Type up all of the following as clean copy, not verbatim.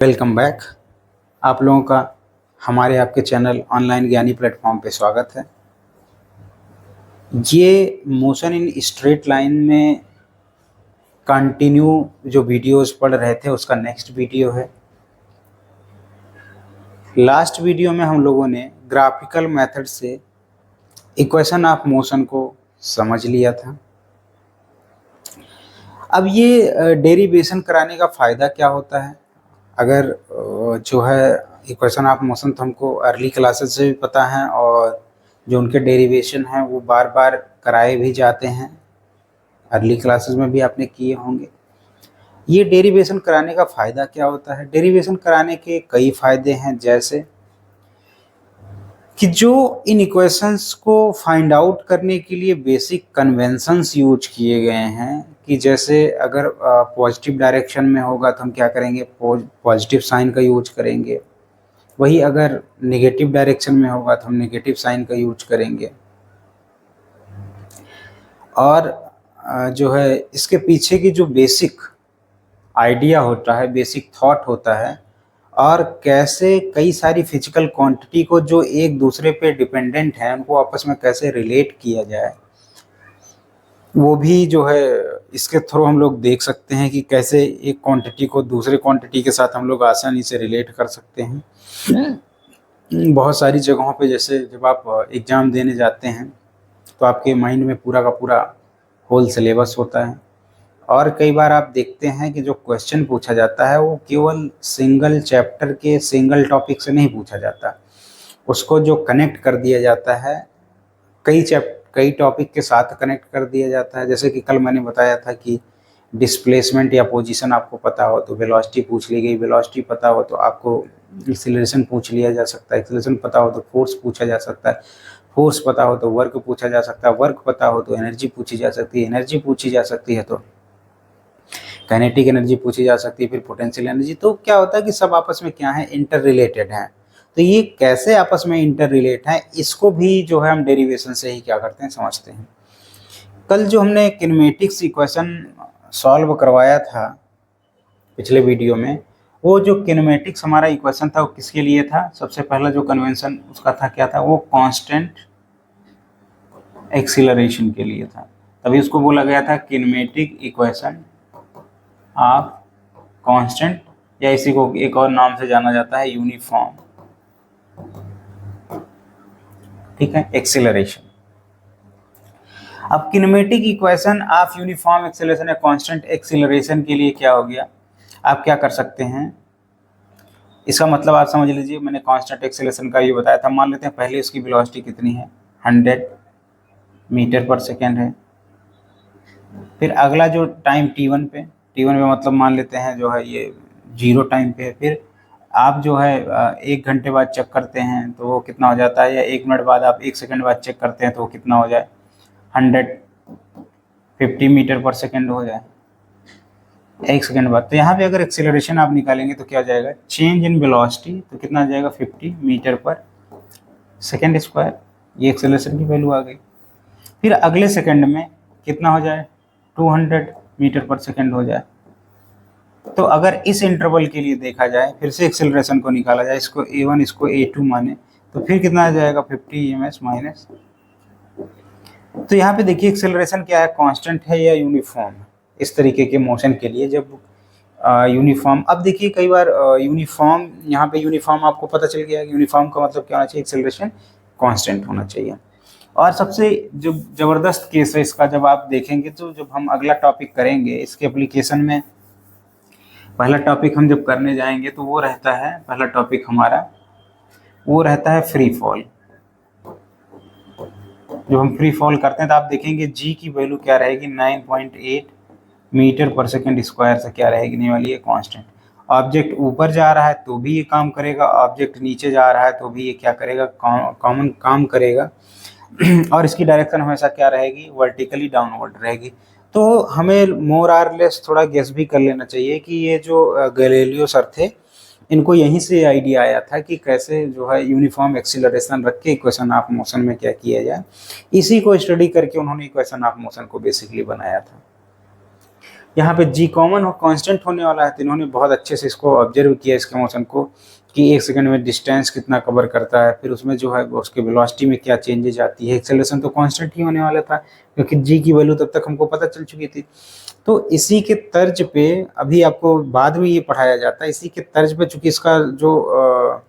Welcome back. आप लोगों का हमारे आपके चैनल ऑनलाइन ज्ञानी प्लेटफॉर्म पे स्वागत है। ये मोशन इन स्ट्रेट लाइन में कंटिन्यू जो वीडियोस पढ़ रहे थे उसका नेक्स्ट वीडियो है। लास्ट वीडियो में हम लोगों ने ग्राफिकल मेथड से इक्वेशन ऑफ मोशन को समझ लिया था। अब ये डेरिवेशन कराने का फ़ायदा क्या होता है? अगर जो है इक्वेशन ऑफ मोशन तो हमको अर्ली क्लासेस से भी पता है और जो उनके डेरिवेशन हैं वो बार बार कराए भी जाते हैं, अर्ली क्लासेस में भी आपने किए होंगे। ये डेरिवेशन कराने का फ़ायदा क्या होता है? डेरिवेशन कराने के कई फ़ायदे हैं, जैसे कि जो इन इक्वेशंस को फाइंड आउट करने के लिए बेसिक कन्वेंशंस यूज किए गए हैं कि जैसे अगर पॉजिटिव डायरेक्शन में होगा तो हम क्या करेंगे, पॉजिटिव साइन का यूज करेंगे। वही अगर नेगेटिव डायरेक्शन में होगा तो हम नेगेटिव साइन का यूज करेंगे। और जो है इसके पीछे की जो बेसिक आइडिया होता है, बेसिक थॉट होता है, और कैसे कई सारी फिजिकल क्वांटिटी को जो एक दूसरे पे डिपेंडेंट हैं उनको आपस में कैसे रिलेट किया जाए, वो भी जो है इसके थ्रू हम लोग देख सकते हैं कि कैसे एक क्वांटिटी को दूसरे क्वांटिटी के साथ हम लोग आसानी से रिलेट कर सकते हैं। बहुत सारी जगहों पे जैसे जब आप एग्ज़ाम देने जाते हैं तो आपके माइंड में पूरा का पूरा होल सिलेबस होता है, और कई बार आप देखते हैं कि जो क्वेश्चन पूछा जाता है वो केवल सिंगल चैप्टर के सिंगल टॉपिक से नहीं पूछा जाता, उसको जो कनेक्ट कर दिया जाता है कई टॉपिक के साथ कनेक्ट कर दिया जाता है। जैसे कि कल मैंने बताया था कि डिस्प्लेसमेंट या पोजीशन आपको पता हो तो वेलोसिटी पूछ ली गई, वेलोसिटी पता हो तो आपको एक्सीलरेशन पूछ लिया जा सकता है, एक्सीलरेशन पता हो तो फोर्स पूछा जा सकता है, फोर्स पता हो तो वर्क पूछा जा सकता है, वर्क पता हो तो एनर्जी पूछी जा सकती है, एनर्जी पूछी जा सकती है तो काइनेटिक एनर्जी पूछी जा सकती है, फिर पोटेंशियल एनर्जी। तो क्या होता है कि सब आपस में क्या है, इंटर रिलेटेड हैं। तो ये कैसे आपस में इंटर रिलेट हैं, इसको भी जो है हम डेरिवेशन से ही क्या करते हैं, समझते हैं। कल जो हमने किनेमेटिक्स इक्वेशन सॉल्व करवाया था पिछले वीडियो में, वो जो किनेमेटिक्स हमारा इक्वेशन था वो किसके लिए था? सबसे पहला जो कन्वेंशन उसका था क्या था, वो कांस्टेंट एक्सीलरेशन के लिए था। तभी उसको बोला गया था किनेमेटिक इक्वेशन ऑफ कांस्टेंट, या इसी को एक और नाम से जाना जाता है यूनिफॉर्म, ठीक है, एक्सीलरेशन। अब kinematic equation of uniform acceleration या कांस्टेंट एक्सीलरेशन के लिए क्या हो गया, आप क्या कर सकते हैं, इसका मतलब आप समझ लीजिए। मैंने कांस्टेंट एक्सीलरेशन का ये बताया था, मान लेते हैं पहले उसकी वेलोसिटी कितनी है, 100 मीटर पर सेकेंड है। फिर अगला जो टाइम T1 पे मतलब मान लेते हैं जो है ये 0 टाइम पे है। फिर आप जो है 1 घंटे बाद चेक करते हैं तो वो कितना हो जाता है, या 1 मिनट बाद आप 1 सेकंड बाद चेक करते हैं तो वो कितना हो जाए, 150 मीटर पर सेकेंड हो जाए 1 सेकंड बाद। तो यहाँ पे अगर एक्सीलरेशन आप निकालेंगे तो क्या हो जाएगा, चेंज इन वेलोसिटी, तो कितना आ जाएगा 50 मीटर पर सेकेंड स्क्वायर, ये एक्सीलरेशन की वैल्यू आ गई। फिर अगले सेकंड में कितना हो जाए, 200 मीटर पर सेकेंड हो जाए। तो अगर इस इंटरवल के लिए देखा जाए, फिर से एक्सेलरेशन को निकाला जाए, इसको A1 इसको A2 माने, तो फिर कितना आ जाएगा 50 ms माइनस। तो यहाँ पे देखिए एक्सेलरेशन क्या है, कांस्टेंट है या यूनिफॉर्म। इस तरीके के मोशन के लिए जब यूनिफॉर्म, अब देखिए कई बार यूनिफॉर्म, यहाँ पे यूनिफॉर्म आपको पता चल गया कि यूनिफॉर्म का मतलब क्या होना चाहिए, एक्सेलरेशन कांस्टेंट होना चाहिए। और सबसे जो ज़बरदस्त केस है इसका, जब आप देखेंगे तो जब हम अगला टॉपिक करेंगे इसके एप्लीकेशन में, पहला टॉपिक हम जब करने जाएंगे तो वो रहता है, पहला टॉपिक हमारा वो रहता है फ्री फॉल। जब हम फ्री फॉल करते हैं तो आप देखेंगे जी की वैल्यू क्या रहेगी, 9.8 मीटर पर सेकेंड स्क्वायर से क्या रहेगी, नहीं वाली है कांस्टेंट। ऑब्जेक्ट ऊपर जा रहा है तो भी ये काम करेगा, ऑब्जेक्ट नीचे जा रहा है तो भी ये क्या करेगा, कॉमन काम करेगा। और इसकी डायरेक्शन हमेशा क्या रहेगी, वर्टिकली डाउनवर्ड रहेगी। तो हमें मोर आर लेस थोड़ा गेस भी कर लेना चाहिए कि ये जो गैलीलियो सर थे, इनको यहीं से आइडिया आया था कि कैसे जो है यूनिफॉर्म एक्सीलरेशन रख के इक्वेशन ऑफ मोशन में क्या किया जाए। इसी को स्टडी करके उन्होंने इक्वेशन ऑफ मोशन को बेसिकली बनाया था। यहाँ पे जी कॉमन और कांस्टेंट होने वाला है, तो इन्होंने बहुत अच्छे से इसको ऑब्जर्व किया इसके मोशन को कि 1 सेकंड में डिस्टेंस कितना कवर करता है, फिर उसमें जो है उसके वेलोसिटी में क्या चेंजेज आती है। एक्सेलरेशन तो कांस्टेंट ही होने वाला था क्योंकि जी की वैल्यू तब तक हमको पता चल चुकी थी। तो इसी के तर्ज पे अभी आपको बाद में ये पढ़ाया जाता है, इसी के तर्ज पे चूंकि इसका जो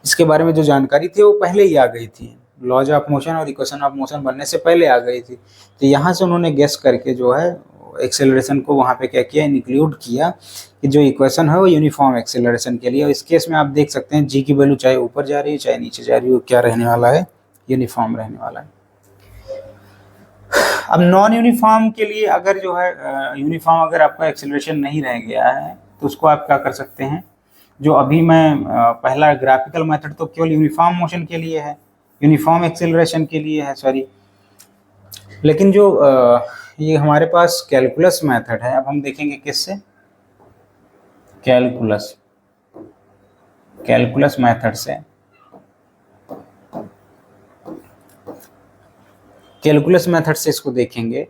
इसके बारे में जो जानकारी थी वो पहले ही आ गई थी, लॉज ऑफ मोशन और इक्वेशन ऑफ मोशन बनने से पहले आ गई थी। तो यहाँ से उन्होंने गेस करके जो है एक्सेलरेशन को वहाँ पे क्या किया, इंक्लूड किया कि जो इक्वेशन है वो यूनिफॉर्म एक्सेलरेशन के लिए। और इस केस में आप देख सकते हैं जी की वैल्यू चाहे ऊपर जा रही है चाहे नीचे जा रही है, क्या रहने वाला है, यूनिफॉर्म रहने वाला है। अब नॉन यूनिफॉर्म के लिए अगर जो है यूनिफॉर्म अगर आपका एक्सेलरेशन नहीं रह गया है तो उसको आप क्या कर सकते हैं, जो अभी मैं पहला ग्राफिकल मेथड तो केवल यूनिफॉर्म मोशन के लिए है, यूनिफॉर्म एक्सेलरेशन के लिए है, सॉरी। लेकिन जो ये हमारे पास कैलकुलस मेथड है, अब हम देखेंगे किससे, कैलकुलस मेथड से। कैलकुलस मेथड से इसको देखेंगे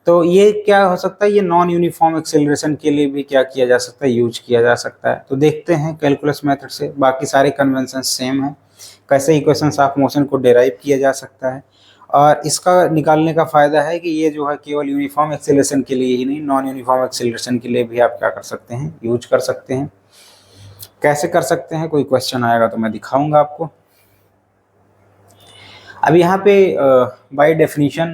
तो ये क्या हो सकता है, ये नॉन यूनिफॉर्म एक्सेलरेशन के लिए भी क्या किया जा सकता है, यूज किया जा सकता है। तो देखते हैं कैलकुलस मेथड से, बाकी सारे कन्वेंशन सेम है, कैसे इक्वेशंस ऑफ मोशन को डेराइव किया जा सकता है। और इसका निकालने का फायदा है कि ये जो है केवल यूनिफॉर्म एक्सेलरेशन के लिए ही नहीं, नॉन यूनिफॉर्म एक्सेलरेशन के लिए भी आप क्या कर सकते हैं, यूज कर सकते हैं। कैसे कर सकते हैं, कोई क्वेश्चन आएगा तो मैं दिखाऊंगा आपको। अब यहाँ पे बाय डेफिनेशन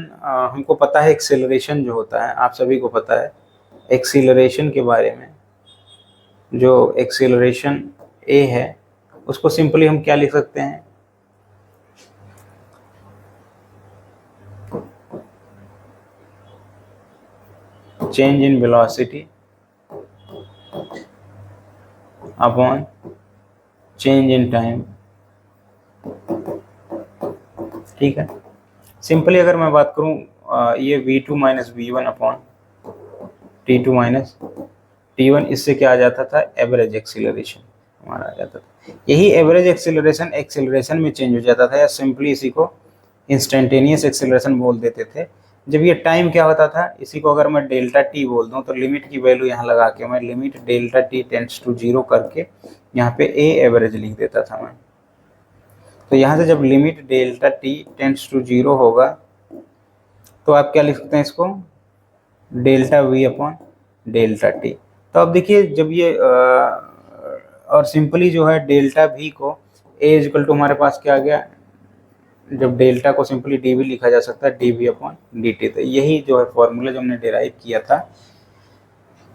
हमको पता है एक्सेलरेशन जो होता है, आप सभी को पता है एक्सेलरेशन के बारे में। जो एक्सेलरेशन ए है उसको सिंपली हम क्या लिख सकते हैं, change in velocity upon change in time. ठीक है, सिंपली अगर मैं बात करूं ये v2 minus V1 upon t2 minus t1, इससे क्या आ जाता था, एवरेज एक्सीलरेशन हमारा आ जाता था। यही एवरेज एक्सीलरेशन एक्सीलरेशन में चेंज हो जाता था, या सिंपली इसी को इंस्टेंटेनियस एक्सीलरेशन बोल देते थे। जब ये टाइम क्या होता था, इसी को अगर मैं डेल्टा टी बोल दूं तो लिमिट की वैल्यू यहाँ लगा के मैं limit delta T tends to 0 करके यहाँ पे ए एवरेज लिख देता था मैं। तो यहाँ से जब limit delta T tends to 0 होगा तो आप क्या लिख सकते हैं इसको, delta V upon delta T. तो अब देखिए जब ये और सिंपली जो है डेल्टा वी को ए इक्वल टू हमारे पास क्या आ गया, जब डेल्टा को सिंपली डी वी लिखा जा सकता है D V upon D T. तो यही जो है फॉर्मूला जो हमने डिराइव किया था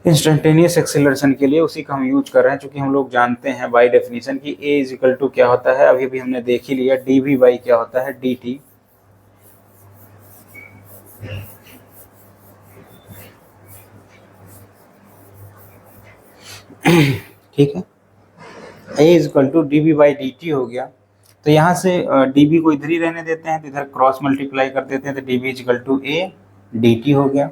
इंस्टेंटेनियस एक्सेलरेशन के लिए, उसी का हम यूज कर रहे हैं, क्योंकि हम लोग जानते हैं बाय डेफिनेशन कि ए इज इक्वल टू क्या होता है, अभी भी हमने देख ही लिया, डी वी बाई क्या होता है, डी टी। ठीक है, A is equal to D V by D T हो गया। तो यहाँ से डी बी को इधर ही रहने देते हैं, तो इधर क्रॉस मल्टीप्लाई कर देते हैं, तो D B is equal to A D T हो गया।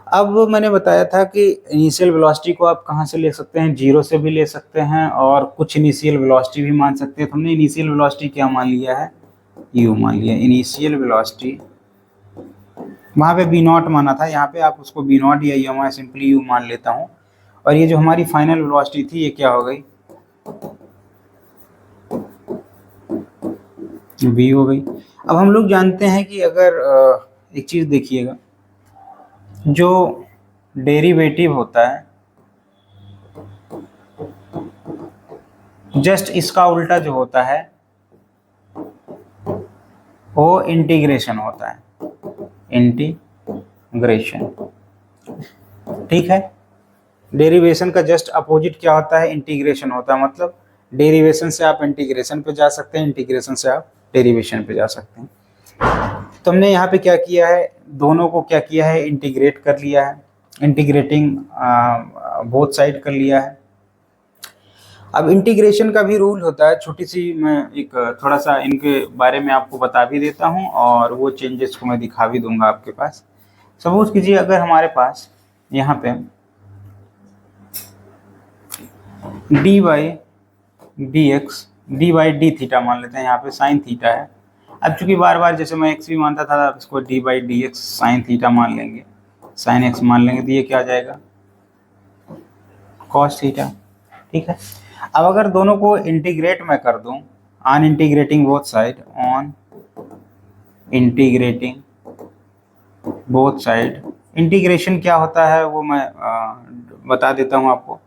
अब मैंने बताया था कि इनिशियल वेलोसिटी को आप कहाँ से ले सकते हैं, जीरो से भी ले सकते हैं और कुछ इनिशियल वेलोसिटी भी मान सकते हैं। तो हमने इनिशियल वेलोसिटी क्या मान लिया है, यू मान लिया। इनिशियल वेलोसिटी वहाँ पे बी नॉट माना था, यहाँ पे आप उसको बी नॉट या यू, मैं सिंपली यू मान लेता हूँ। और ये जो हमारी फाइनल वेलोसिटी थी ये क्या हो गई, v हो गई। अब हम लोग जानते हैं कि अगर एक चीज देखिएगा, जो डेरिवेटिव होता है जस्ट इसका उल्टा जो होता है वो इंटीग्रेशन होता है, इंटीग्रेशन। ठीक है, डेरिवेशन का जस्ट अपोजिट क्या होता है, इंटीग्रेशन होता है। मतलब डेरिवेशन से आप इंटीग्रेशन पे जा सकते हैं, इंटीग्रेशन से आप डेरिवेशन पे जा सकते हैं। तो हमने यहाँ पे क्या किया है, दोनों को क्या किया है, इंटीग्रेट कर लिया है, इंटीग्रेटिंग बोथ साइड कर लिया है। अब इंटीग्रेशन का भी रूल होता है, छोटी सी मैं एक थोड़ा सा इनके बारे में आपको बता भी देता हूँ और वो चेंजेस को मैं दिखा भी दूंगा आपके पास। सपोज कीजिए अगर हमारे पास यहाँ पे D by D x D by D theta मान लेते हैं, यहाँ पे साइन थीटा है। अब चूंकि बार बार जैसे मैं एक्स भी मानता था, इसको D by D x sine theta मान लेंगे। साइन एक्स मान लेंगे तो ये क्या आ जाएगा कॉस थीटा। ठीक है, अब अगर दोनों को इंटीग्रेट मैं कर दूं, on integrating both side, on integrating both side, integration क्या होता है वो मैं बता देता हूँ आपको।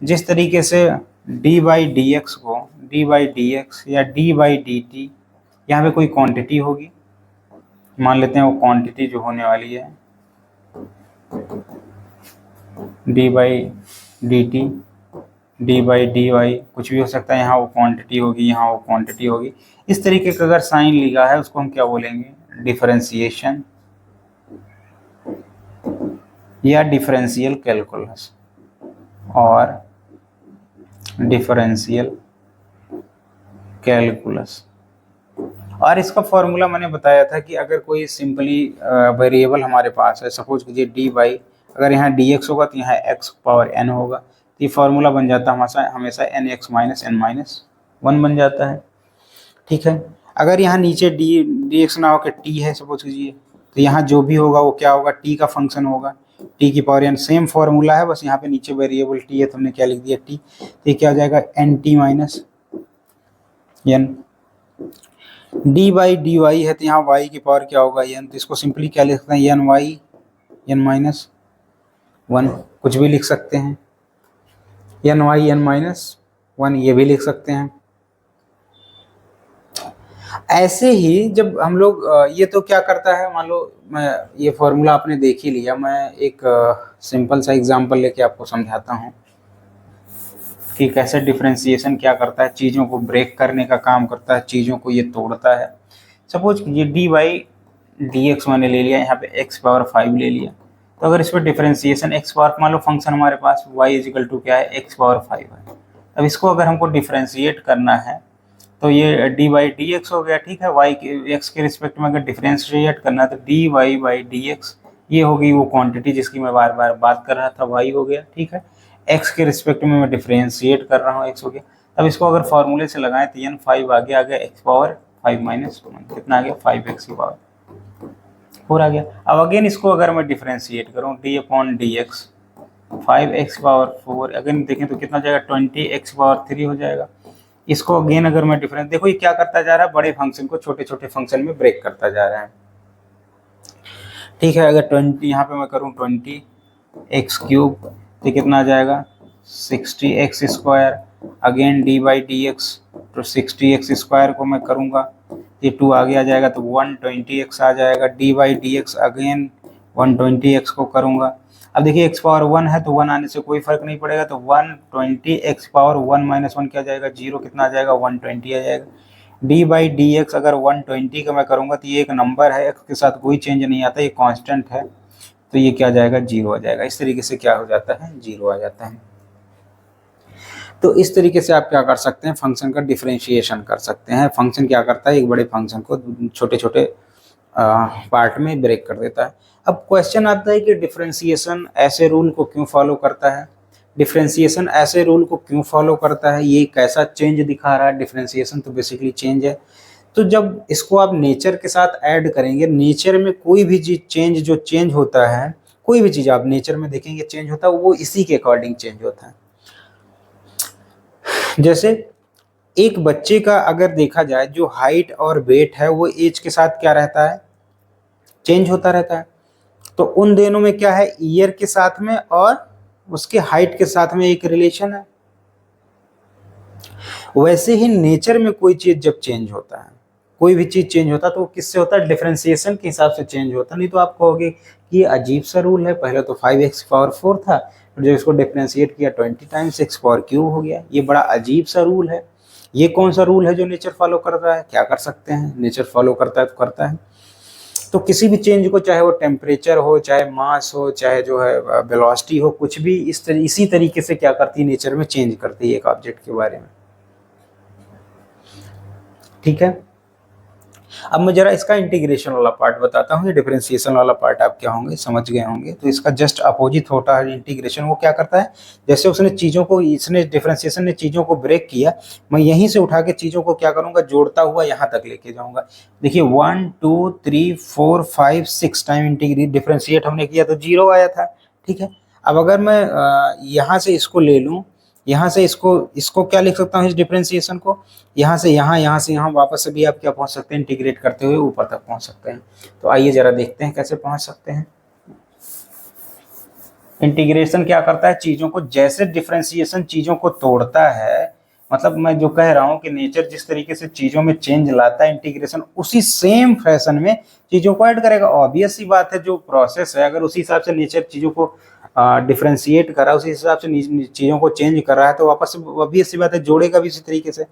जिस तरीके से डी बाई डी एक्स को डी बाई डी एक्स या डी बाई डी टी, यहाँ पे कोई क्वांटिटी होगी, मान लेते हैं वो क्वांटिटी जो होने वाली है D by D T, D by D Y, कुछ भी हो सकता है, यहाँ वो क्वांटिटी होगी, यहाँ वो क्वांटिटी होगी। इस तरीके का अगर साइन लिखा है उसको हम क्या बोलेंगे, डिफरेंशिएशन या डिफरेंशियल कैलकुलस और डिफरेंशियल कैलकुलस। और इसका फॉर्मूला मैंने बताया था कि अगर कोई सिंपली वेरिएबल हमारे पास है, सपोज कीजिए डी बाई, अगर यहाँ डी एक्स होगा तो यहाँ एक्स पावर एन होगा, तो ये फार्मूला बन जाता है हमेशा N X minus N minus one बन जाता है। ठीक है, अगर यहाँ नीचे डी एक्स ना होकर टी है सपोज कीजिए, तो यहाँ जो भी होगा वो क्या होगा, टी का फंक्शन होगा, टी की पावर एन, सेम फॉर्मूला है, बस यहाँ पे नीचे वेरिएबल टी है तो हमने क्या लिख दिया टी, तो ये क्या हो जाएगा N T minus N. D by D Y है तो यहाँ वाई की पावर क्या होगा एन, तो इसको सिंपली क्या लिख सकते हैं N Y N minus one, कुछ भी लिख सकते हैं, N Y N minus one ये भी लिख सकते हैं। ऐसे ही जब हम लोग ये तो क्या करता है, मान लो मैं ये फॉर्मूला आपने देख ही लिया, मैं एक सिंपल सा एग्जांपल लेके आपको समझाता हूँ कि कैसे डिफरेंशिएशन क्या करता है, चीज़ों को ब्रेक करने का काम करता है, चीज़ों को ये तोड़ता है। सपोज कीजिए डी बाई डी एक्स मैंने ले लिया, यहाँ पे एक्स पावर 5 ले लिया, तो अगर इस पर डिफरेंशिएशन एक्स पावर, मान लो फंक्शन हमारे पास y इजिकल टू क्या है एक्स पावर 5 है, अब इसको अगर हमको डिफरेंशिएट करना है तो ये डी बाई डी एक्स हो गया। ठीक है, वाई के एक्स के रिस्पेक्ट में अगर डिफरेंशिएट करना है तो D Y by D X, ये होगी वो क्वांटिटी जिसकी मैं बार बार बात कर रहा था, वाई हो गया। ठीक है, एक्स के रिस्पेक्ट में मैं डिफरेंशिएट कर रहा हूँ, एक्स हो गया। अब इसको अगर फॉर्मूले से लगाएं तो एन 5 आगे आ गया एक्स पावर 5 माइनस कितना आ गया 5x की पावर 4 आ गया। अब अगेन इसको अगर मैं डिफरेंशिएट करूँ D upon D x 5x power 4, again देखें तो कितना हो जाएगा 20x पावर 3 हो जाएगा। इसको अगेन अगर मैं डिफरेंस, देखो ये क्या करता जा रहा है, बड़े फंक्शन को छोटे छोटे फंक्शन में ब्रेक करता जा रहा है। ठीक है, अगर 20 यहाँ पे मैं करूँ 20x क्यूब तो कितना आ जाएगा 60x square, again D by D x, तो 60x स्क्वायर को मैं करूँगा ये 2 आगे आ जाएगा तो 120x आ जाएगा, D by D x again 120x को करूँगा। अब देखिए x पावर 1 है तो 1 आने से कोई फर्क नहीं पड़ेगा, तो 120x पावर 1 माइनस 1 क्या जाएगा 0, कितना आ जाएगा 120 आ जाएगा। डी बाई डी एक्स अगर 120 का मैं करूँगा तो ये एक नंबर है, x के साथ कोई चेंज नहीं आता, ये कांस्टेंट है, तो ये क्या जाएगा 0 आ जाएगा। इस तरीके से क्या हो जाता है 0 आ जाता है। तो इस तरीके से आप क्या कर सकते हैं, फंक्शन का डिफरेंशिएशन कर सकते हैं। फंक्शन क्या करता है, एक बड़े फंक्शन को छोटे छोटे पार्ट में ब्रेक कर देता है। अब क्वेश्चन आता है कि डिफरेंशिएशन ऐसे रूल को क्यों फॉलो करता है, डिफरेंशिएशन ऐसे रूल को क्यों फॉलो करता है, ये कैसा चेंज दिखा रहा है। डिफरेंशिएशन तो बेसिकली चेंज है, तो जब इसको आप नेचर के साथ ऐड करेंगे, नेचर में कोई भी चीज जो चेंज होता है, कोई भी चीज आप नेचर में देखेंगे चेंज होता है, वो इसी के अकॉर्डिंग चेंज होता है। जैसे एक बच्चे का अगर देखा जाए, जो हाइट और वेट है वो एज के साथ क्या रहता है, चेंज होता रहता है। तो उन दोनों में क्या है, ईयर के साथ में और उसके हाइट के साथ में एक रिलेशन है। वैसे ही नेचर में कोई चीज जब चेंज होता है, कोई भी चीज चेंज होता है तो वो किससे होता है, डिफरेंशिएशन के हिसाब से चेंज होता है। नहीं तो आप कहोगे कि ये अजीब सा रूल है, पहले तो 5x पावर 4 था, फिर जब इसको डिफरेंशिएट किया 20 टाइम्स x पावर क्यूब हो गया, ये बड़ा अजीब सा रूल है। ये कौन सा रूल है जो नेचर फॉलो करता है, क्या कर सकते हैं, नेचर फॉलो करता है तो करता है। तो किसी भी चेंज को, चाहे वो टेम्परेचर हो, चाहे मास हो, चाहे जो है वेलोसिटी हो, कुछ भी इसी तरीके से क्या करती है, नेचर में चेंज करती है एक ऑब्जेक्ट के बारे में। ठीक है, अब मैं जरा इसका इंटीग्रेशन वाला पार्ट बताता हूँ, ये डिफरेंशिएशन वाला पार्ट आप क्या होंगे समझ गए होंगे। तो इसका जस्ट अपोजिट होता है इंटीग्रेशन। वो क्या करता है, जैसे उसने चीज़ों को, इसने डिफरेंशिएशन ने चीज़ों को ब्रेक किया, मैं यहीं से उठा के चीज़ों को क्या करूँगा, जोड़ता हुआ यहाँ तक लेके जाऊँगा। देखिए 1 2 3 4 5 6 टाइम इंटीग्रेट डिफरेंशिएट हमने किया तो 0 आया था, ठीक है। अब अगर मैं यहाँ से इसको ले लूँ, यहाँ से इसको क्या लिख सकता हूँ, इस डिफरेंशिएशन को, यहाँ से यहाँ, यहाँ से यहाँ, वापस से भी आप क्या पहुँच सकते हैं, इंटीग्रेट करते हुए ऊपर तक पहुँच सकते हैं। तो आइए जरा देखते हैं कैसे पहुँच सकते हैं। इंटीग्रेशन क्या करता है, चीज़ों को, जैसे डिफरेंशिएशन चीज़ों को तोड़ता है, मतलब मैं जो कह रहा हूँ कि नेचर जिस तरीके से चीज़ों में चेंज लाता है, इंटीग्रेशन उसी सेम फैशन में चीज़ों को ऐड करेगा। ऑब्वियस सी बात है, जो प्रोसेस है अगर उसी हिसाब से नेचर चीज़ों को डिफरेंशिएट कर रहा है, उसी हिसाब से चीज़ों को चेंज कर रहा है, तो वापस ऑब्वियस सी बात है जोड़ेगा भी उसी तरीके से।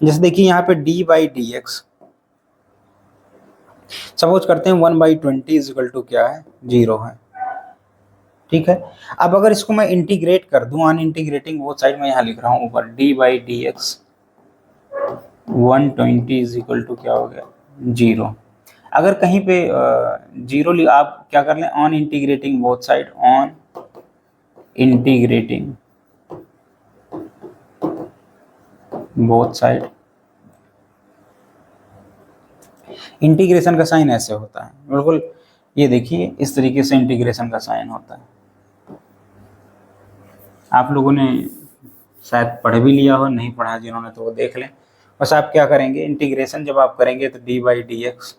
जैसे देखिए यहाँ पे D by D x, suppose करते हैं 1/20 इज इक्वल टू क्या है, 0 है, ठीक है। अब अगर इसको मैं इंटीग्रेट कर दूं, ऑन इंटीग्रेटिंग वो साइड में यहाँ लिख रहा हूँ ऊपर D by D X 120 is equal to क्या हो गया, 0। अगर कहीं पे 0 आप क्या कर लें, on integrating both side, on integrating both side, integration का साइन ऐसे होता है बिल्कुल, ये देखिए इस तरीके से इंटीग्रेशन का साइन होता है। आप लोगों ने शायद पढ़ भी लिया हो, नहीं पढ़ा जिन्होंने तो वो देख लें। बस आप क्या करेंगे, इंटीग्रेशन जब आप करेंगे तो डी बाई डी एक्स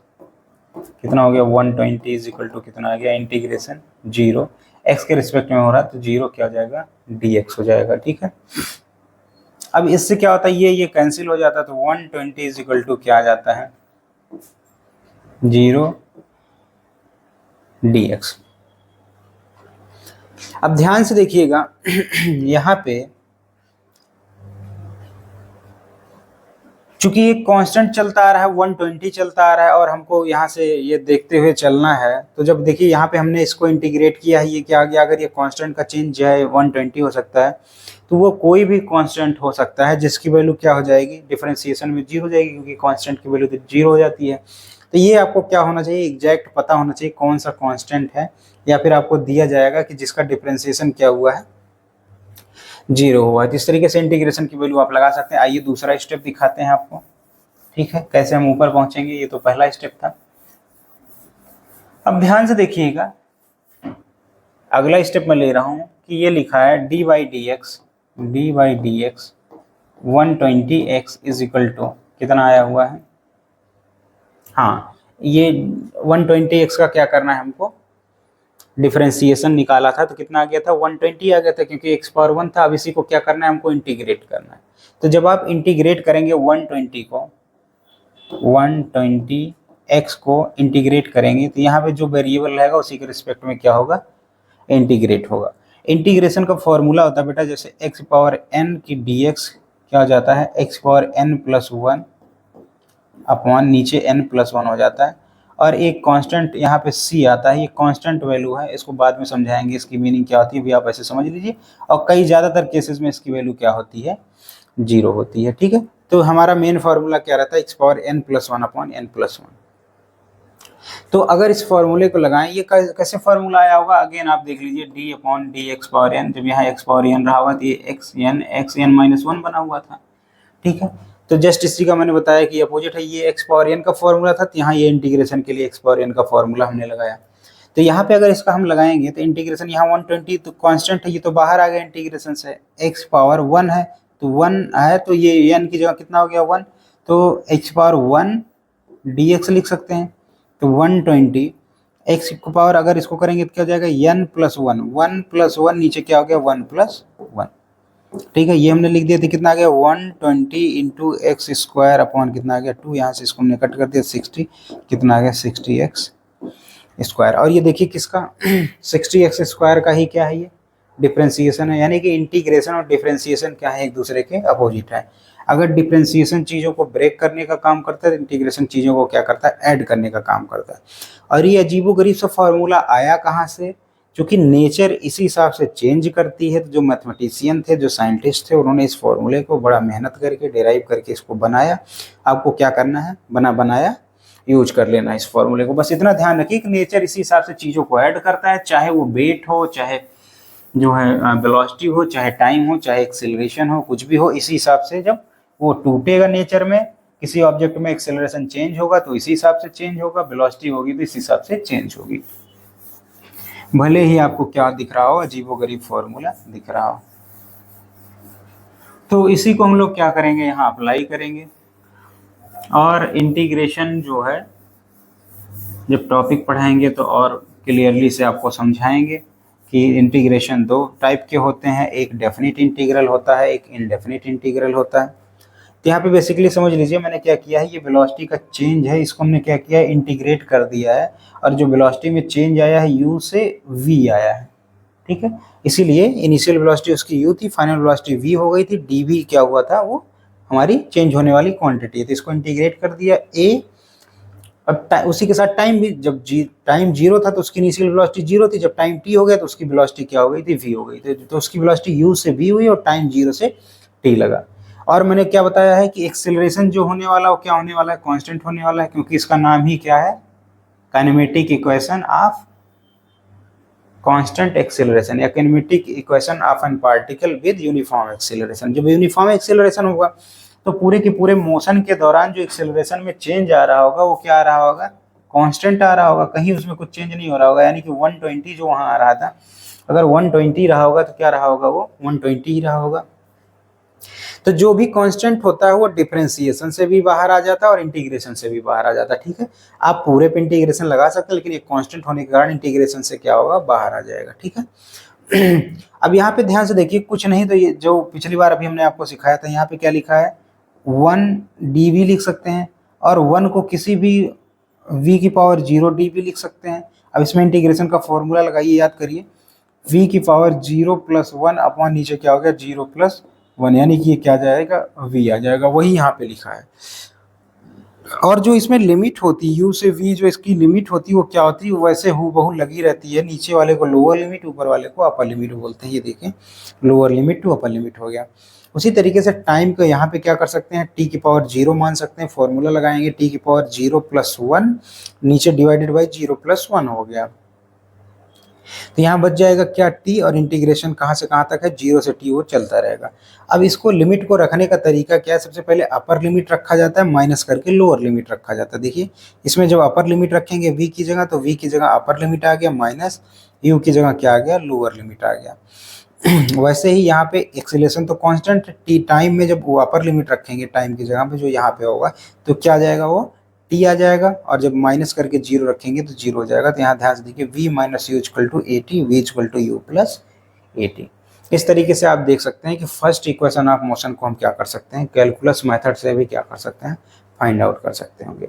कितना हो गया, 120 इज इक्वल टू कितना आ गया, इंटीग्रेशन 0, एक्स के रिस्पेक्ट में हो रहा है तो 0 क्या हो जाएगा, डी एक्स हो जाएगा, ठीक है। अब इससे क्या होता है, ये कैंसिल हो जाता है, तो 120 इज इक्वल टू क्या आ जाता है, 0 डी एक्स। अब ध्यान से देखिएगा यहाँ पे चूंकि एक कांस्टेंट चलता आ रहा है, 120 चलता आ रहा है, और हमको यहाँ से ये देखते हुए चलना है, तो जब देखिए यहाँ पे हमने इसको इंटीग्रेट किया है, ये क्या आ गया, अगर ये कांस्टेंट का चेंज है 120 हो सकता है, तो वो कोई भी कांस्टेंट हो सकता है जिसकी वैल्यू क्या हो जाएगी, डिफरेंशिएशन में 0 हो जाएगी, क्योंकि कांस्टेंट की वैल्यू तो 0 हो जाती है। तो ये आपको क्या होना चाहिए, एग्जैक्ट पता होना चाहिए कौन सा कांस्टेंट है, या फिर आपको दिया जाएगा कि जिसका डिफरेंशिएशन क्या हुआ है, 0 हुआ है। इस तरीके से इंटीग्रेशन की वैल्यू आप लगा सकते हैं। आइए दूसरा स्टेप दिखाते हैं आपको, ठीक है, कैसे हम ऊपर पहुंचेंगे। ये तो पहला स्टेप था। अब ध्यान से देखिएगा, अगला स्टेप मैं ले रहा हूं कि ये लिखा है D by D X 120x is equal to कितना आया हुआ है, हाँ ये 120x का क्या करना है हमको, डिफरेंशिएशन निकाला था तो कितना आ गया था, 120 आ गया था, क्योंकि x पावर 1 था। अब इसी को क्या करना है, हमको इंटीग्रेट करना है। तो जब आप इंटीग्रेट करेंगे 120 को, 120x को इंटीग्रेट करेंगे, तो यहाँ पे जो वेरिएबल रहेगा उसी के रिस्पेक्ट में क्या होगा, इंटीग्रेट होगा। इंटीग्रेशन का फॉर्मूला होता है बेटा, जैसे x पावर n की dx क्या हो जाता है, x power n plus 1 upon नीचे n प्लस 1 हो जाता है, और एक कांस्टेंट यहाँ पे c आता है, ये कांस्टेंट वैल्यू है, इसको बाद में समझाएंगे इसकी मीनिंग क्या होती है, भी आप ऐसे समझ लीजिए। और कई ज़्यादातर केसेस में इसकी वैल्यू क्या होती है, 0 होती है, ठीक है। तो हमारा मेन फार्मूला क्या रहता है, x power n plus 1 upon n plus 1। तो अगर इस फॉर्मूले को लगाएं, ये कैसे फॉर्मूला आया होगा, अगेन आप देख लीजिए, d upon D x power n, जब यहाँ x पावर n रहा होगा तो ये x n माइनस 1 बना हुआ था, ठीक है। तो जस्ट इसी का मैंने बताया कि अपोजिट है, ये x पावर n का फॉर्मूला था, तो यहाँ ये इंटीग्रेशन के लिए x पावर n का फॉर्मूला हमने लगाया। तो यहाँ पे अगर इसका हम लगाएंगे तो इंटीग्रेशन यहाँ 120 तो कांस्टेंट है, ये तो बाहर आ गया इंटीग्रेशन से, x पावर 1 है तो 1 है, तो ये n की जगह कितना हो गया 1, तो x पावर 1 dx लिख सकते हैं। तो 120 x को पावर अगर इसको करेंगे तो क्या हो जाएगा, n प्लस 1, 1 प्लस 1 नीचे क्या हो गया, 1 प्लस 1, ठीक है। ये हमने लिख दिया, तो कितना आ गया 120 इंटू एक्स स्क्वायर अपॉन कितना आ गया 2, यहाँ से इसको हमने कट कर दिया 60, कितना आ गया 60x स्क्वायर। और ये देखिए किसका 60x स्क्वायर का ही क्या है, ये डिफरेंशिएशन है, यानी कि इंटीग्रेशन और डिफरेंशिएशन क्या है, एक दूसरे के अपोजिट है। अगर डिफरेंशिएशन चीज़ों को ब्रेक करने का काम करता है, तो इंटीग्रेशन चीज़ों को क्या करता है, ऐड करने का काम करता है। और ये अजीबोगरीब सा फॉर्मूला आया कहाँ से, क्योंकि नेचर इसी हिसाब से चेंज करती है। तो जो मैथमेटिशियन थे, जो साइंटिस्ट थे, उन्होंने इस फॉर्मूले को बड़ा मेहनत करके डिराइव करके इसको बनाया। आपको क्या करना है, बनाया यूज कर लेना इस फॉर्मूले को। बस इतना ध्यान रखिए कि नेचर इसी हिसाब से चीज़ों को ऐड करता है, चाहे वो वेट हो, चाहे जो है वेलोसिटी हो, चाहे टाइम हो, चाहे एक्सेलरेशन हो, कुछ भी हो, इसी हिसाब से जब वो टूटेगा नेचर में किसी ऑब्जेक्ट में एक्सेलरेशन चेंज होगा तो इसी हिसाब से चेंज होगा, वेलोसिटी होगी तो इस हिसाब से चेंज होगी। भले ही आपको क्या दिख रहा हो, अजीबोगरीब फॉर्मूला दिख रहा हो। तो इसी को हम लोग क्या करेंगे, यहाँ अप्लाई करेंगे और इंटीग्रेशन जो है जब टॉपिक पढ़ाएंगे तो और क्लियरली से आपको समझाएंगे कि इंटीग्रेशन दो टाइप के होते हैं, एक डेफिनिट इंटीग्रल होता है, एक इनडेफिनिट इंटीग्रल होता है। तो यहाँ पे बेसिकली समझ लीजिए मैंने क्या किया है, ये वेलोसिटी का चेंज है, इसको हमने क्या किया है, इंटीग्रेट कर दिया है, और जो वेलोसिटी में चेंज आया है u से v आया है, ठीक है। इसीलिए इनिशियल वेलोसिटी उसकी u थी, फाइनल वेलोसिटी v हो गई थी, dv क्या हुआ था, वो हमारी चेंज होने वाली क्वांटिटी है। तो इसको इंटीग्रेट कर दिया a, अब उसी के साथ टाइम भी, जब टाइम जीरो था तो उसकी इनिशियल वेलोसिटी जीरो थी, जब टाइम t हो गया तो उसकी वेलोसिटी क्या हो गई थी, v हो गई थी। तो उसकी वेलोसिटी u से v हुई और टाइम जीरो से t लगा। और मैंने क्या बताया है कि एक्सेलरेशन जो होने वाला वो क्या होने वाला है, कांस्टेंट होने वाला है, क्योंकि इसका नाम ही क्या है, kinematic equation of constant acceleration या kinematic equation of an particle with uniform acceleration. जब यूनिफॉर्म एक्सेलरेशन होगा तो पूरे के पूरे मोशन के दौरान जो एक्सेलरेशन में चेंज आ रहा होगा वो क्या आ रहा होगा, कांस्टेंट आ रहा होगा, कहीं उसमें कुछ चेंज नहीं हो रहा होगा। यानी कि 120 जो वहाँ आ रहा था, अगर 120 रहा होगा तो क्या रहा होगा, वो 120 ही रहा होगा। तो जो भी कांस्टेंट होता है वो डिफरेंशिएशन से भी बाहर आ जाता है और इंटीग्रेशन से भी बाहर आ जाता है, ठीक है। आप पूरे पे इंटीग्रेशन लगा सकते हैं, लेकिन ये कांस्टेंट होने के कारण इंटीग्रेशन से क्या होगा, बाहर आ जाएगा, ठीक है। अब यहाँ पे ध्यान से देखिए, कुछ नहीं तो ये जो पिछली बार अभी हमने आपको सिखाया था, यहाँ पे क्या लिखा है, 1 dV लिख सकते हैं, और 1 को किसी भी v की पावर 0 dV लिख सकते हैं। अब इसमें इंटीग्रेशन का फॉर्मूला लगाइए, याद करिए, v की पावर 0 + 1 अपॉन नीचे क्या हो गया, 0 + 1, यानी कि ये क्या जाएगा, v आ जाएगा, वही यहाँ पे लिखा है। और जो इसमें लिमिट होती है u से v, जो इसकी लिमिट होती है वो क्या होती है, वैसे हूबहू लगी रहती है, नीचे वाले को लोअर लिमिट, ऊपर वाले को अपर लिमिट बोलते हैं। ये देखें, lower limit to upper limit हो गया। उसी तरीके से टाइम को यहाँ पे क्या कर सकते हैं, t की पावर 0 मान सकते हैं, फॉर्मूला लगाएंगे, t की पावर 0 + 1 नीचे डिवाइडेड बाई 0 + 1 हो गया। तो यहाँ बच जाएगा क्या, t, और इंटीग्रेशन कहाँ से कहाँ तक है, 0 से t वो चलता रहेगा। अब इसको लिमिट को रखने का तरीका क्या है, सबसे पहले अपर लिमिट रखा जाता है, माइनस करके लोअर लिमिट रखा जाता है। देखिए इसमें जब अपर लिमिट रखेंगे v की जगह, तो v की जगह अपर लिमिट आ गया, माइनस u की जगह क्या आ गया, लोअर लिमिट आ गया। वैसे ही यहाँ पे एक्सेलरेशन तो कांस्टेंट, टी टाइम में जब वो अपर लिमिट रखेंगे टाइम की जगह पे जो यहाँ पे होगा तो क्या आ जाएगा, वो टी आ जाएगा, और जब माइनस करके 0 रखेंगे तो 0 हो जाएगा। तो यहाँ ध्यान से देखिए, v - u = at, v = u + at। इस तरीके से आप देख सकते हैं कि फर्स्ट इक्वेशन ऑफ मोशन को हम क्या कर सकते हैं, कैलकुलस मेथड से भी क्या कर सकते हैं, फाइंड आउट कर सकते होंगे।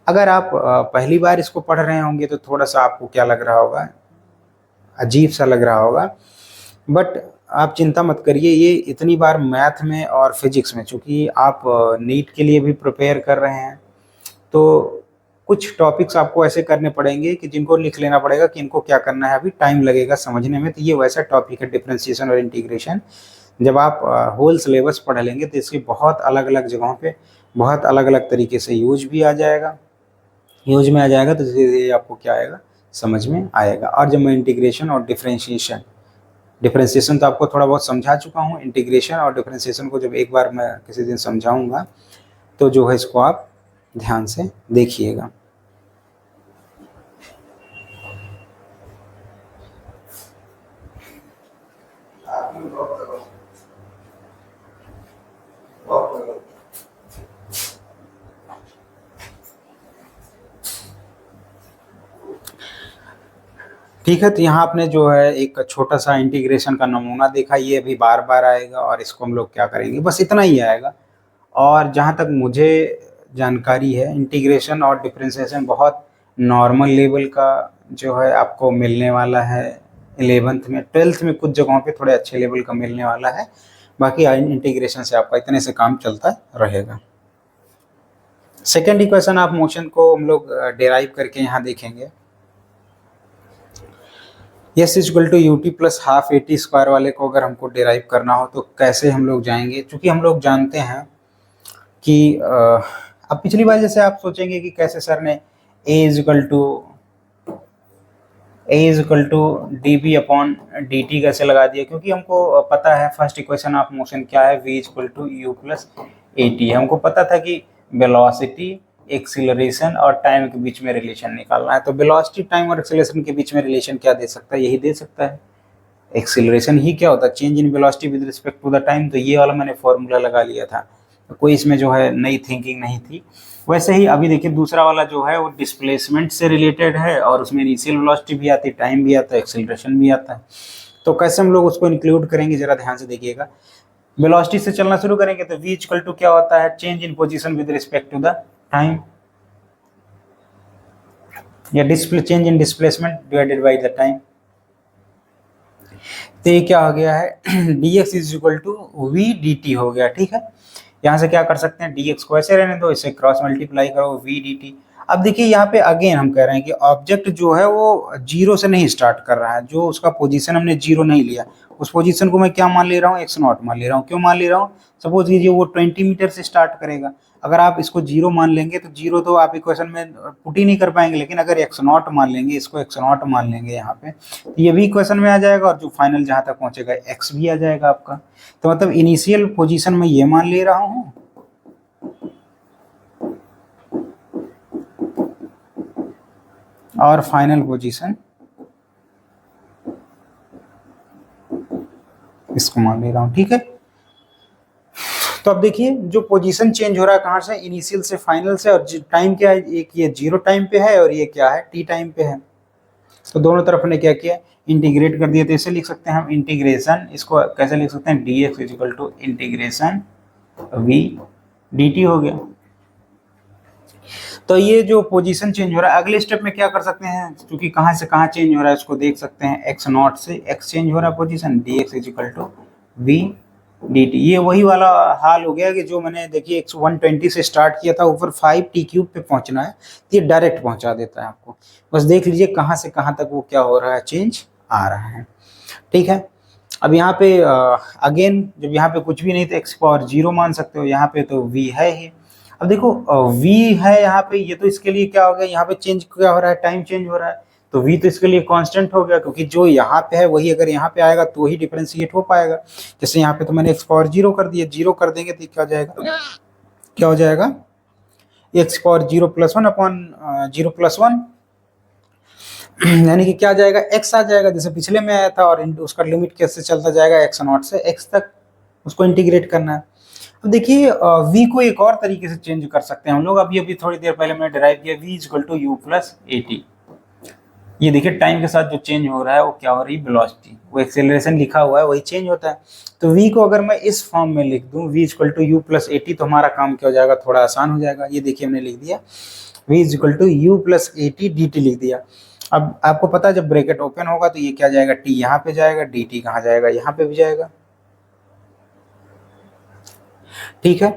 अगर आप पहली बार इसको पढ़ रहे होंगे तो थोड़ा सा आपको क्या लग रहा होगा, अजीब सा लग रहा होगा, बट आप चिंता मत करिए, ये इतनी बार मैथ में और फिजिक्स में, चूँकि आप नीट के लिए भी प्रिपेयर कर रहे हैं, तो कुछ टॉपिक्स आपको ऐसे करने पड़ेंगे कि जिनको लिख लेना पड़ेगा कि इनको क्या करना है, अभी टाइम लगेगा समझने में। तो ये वैसा टॉपिक है डिफरेंशिएशन और इंटीग्रेशन। जब आप होल सिलेबस पढ़ लेंगे तो इसकी बहुत अलग अलग जगहों पे बहुत अलग अलग तरीके से यूज भी आ जाएगा, यूज में आ जाएगा, तो धीरे आपको क्या आएगा, समझ में आएगा। और जब मैं इंटीग्रेशन और डिफरेंशिएशन तो आपको थोड़ा बहुत समझा चुका हूँ, इंटीग्रेशन और डिफरेंशिएशन को जब एक बार मैं किसी दिन समझाऊंगा तो जो है इसको आप ध्यान से देखिएगा। ठीक है, तो यहाँ आपने जो है एक छोटा सा इंटीग्रेशन का नमूना देखा, ये अभी बार बार आएगा और इसको हम लोग क्या करेंगे, बस इतना ही आएगा। और जहाँ तक मुझे जानकारी है, इंटीग्रेशन और डिफरेंशिएशन बहुत नॉर्मल लेवल का जो है आपको मिलने वाला है 11th में, 12th में कुछ जगहों पे थोड़े अच्छे लेवल का मिलने वाला है। बाकी इंटीग्रेशन से आपका इतने से काम चलता रहेगा। सेकेंड इक्वेशन ऑफ मोशन को हम लोग डेराइव करके यहाँ देखेंगे। S = ut + ½ at² वाले को अगर हमको डेराइव करना हो तो कैसे हम लोग जाएंगे, क्योंकि हम लोग जानते हैं कि अब पिछली बार जैसे आप सोचेंगे कि कैसे सर ने A is equal to D V upon D T कैसे लगा दिया, क्योंकि हमको पता है फर्स्ट इक्वेशन ऑफ मोशन क्या है, V equal to U plus A T. हमको पता था कि वेलोसिटी, एक्सीलरेशन और टाइम के बीच में रिलेशन निकालना है। तो वेलोसिटी, टाइम और एक्सीलरेशन के बीच में रिलेशन क्या दे सकता है, यही दे सकता है। एक्सीलरेशन ही क्या होता है, change in velocity with respect to the time. तो ये वाला मैंने फॉर्मूला लगा लिया था, तो कोई इसमें जो है नई थिंकिंग नहीं थी। वैसे ही अभी देखिए दूसरा वाला जो है वो डिस्प्लेसमेंट से रिलेटेड है और उसमें इनिशियल वेलोसिटी भी आती है, टाइम भी आता है, एक्सीलरेशन भी आता है। तो कैसे हम लोग उसको इंक्लूड करेंगे जरा ध्यान से देखिएगा। वेलोसिटी से चलना शुरू करेंगे तो v इक्वल टू क्या होता है, change in position with respect to the time, या change in displacement divided by the time. तो ये क्या हो गया है, dx is equal to V D T हो गया। ठीक है, यहाँ से क्या कर सकते हैं, dx को ऐसे रहने दो, इसे क्रॉस मल्टीप्लाई करो v डी टी। अब देखिए यहाँ पे अगेन हम कह रहे हैं कि ऑब्जेक्ट जो है वो जीरो से नहीं स्टार्ट कर रहा है, जो उसका पोजीशन हमने जीरो नहीं लिया, उस पोजीशन को मैं क्या मान ले रहा हूँ, एक्स नॉट मान ले रहा हूँ। क्यों मान ले रहा हूँ, सपोज कीजिए वो 20 मीटर से स्टार्ट करेगा, अगर आप इसको जीरो मान लेंगे तो जीरो तो आप इक्वेशन में पुट ही नहीं कर पाएंगे, लेकिन अगर एक्स नॉट मान लेंगे, इसको एक्स नॉट मान लेंगे यहाँ पे, तो ये भी इक्वेशन में आ जाएगा और जो फाइनल जहाँ तक पहुँचेगा एक्स भी आ जाएगा आपका। तो मतलब इनिशियल पोजीशन में ये मान ले रहा हूँ और फाइनल पोजीशन इसको मान ले रहा हूँ। ठीक है, तो अब देखिए जो पोजीशन चेंज हो रहा है कहाँ से, इनिशियल से फाइनल से, और टाइम क्या है, एक ये जीरो टाइम पे है और ये क्या है, टी टाइम पे है। तो दोनों तरफ ने क्या किया, इंटीग्रेट कर दिया। तो इसे लिख सकते हैं हम इंटीग्रेशन, इसको कैसे लिख सकते हैं, D X is equal to integration V D T हो गया। तो ये जो पोजीशन चेंज हो रहा है, अगले स्टेप में क्या कर सकते हैं, क्योंकि कहाँ से कहाँ चेंज हो रहा है उसको देख सकते हैं, एक्स नॉट से एक्स चेंज हो रहा है position, D X is equal to V D T. ये वही वाला हाल हो गया कि जो मैंने देखिए 120 से स्टार्ट किया था, ऊपर 5 टी क्यूब पे पहुंचना है, तो ये डायरेक्ट पहुंचा देता है आपको। बस देख लीजिए कहाँ से कहाँ तक वो क्या हो रहा है, चेंज आ रहा है। ठीक है, अब यहाँ पे अगेन जब यहाँ पे कुछ भी नहीं तो एक्स पावर जीरो मान सकते हो, यहाँ पे तो v है ही। अब देखो v है यहाँ पे, ये तो इसके लिए क्या हो गया, यहाँ पे चेंज क्या हो रहा है, टाइम चेंज हो रहा है, तो v तो इसके लिए कांस्टेंट हो गया, क्योंकि जो यहाँ पे है वही अगर यहाँ पे आएगा तो ही डिफरेंशिएट हो पाएगा। जैसे यहाँ पे तो मैंने एक्स पावर जीरो कर दिया, जीरो कर देंगे तो क्या हो जाएगा, क्या हो जाएगा, x power zero plus one upon zero plus one, यानी कि क्या आ जाएगा, x आ जाएगा जैसे पिछले में आया था, और उसका लिमिट कैसे चलता जाएगा, x नॉट से x तक, उसको इंटीग्रेट करना है। तो देखिए v को एक और तरीके से चेंज कर सकते हैं हम लोग। अभी थोड़ी देर पहले मैंने डिराइव किया v equal to U plus A T. ये देखिए टाइम के साथ जो चेंज हो रहा है वो क्या हो रही है, वेलोसिटी, वो एक्सेलरेशन लिखा हुआ है वही चेंज होता है। तो v को अगर मैं इस फॉर्म में लिख दूं, v equal to U plus A T, तो हमारा काम क्या हो जाएगा, थोड़ा आसान हो जाएगा। ये देखिए हमने लिख दिया v equal to U plus A T D T लिख दिया। अब आपको पता है जब ब्रैकेट ओपन होगा तो ये क्या जाएगा, t यहाँ पे जाएगा, dt कहाँ जाएगा, यहाँ पे भी जाएगा। ठीक है,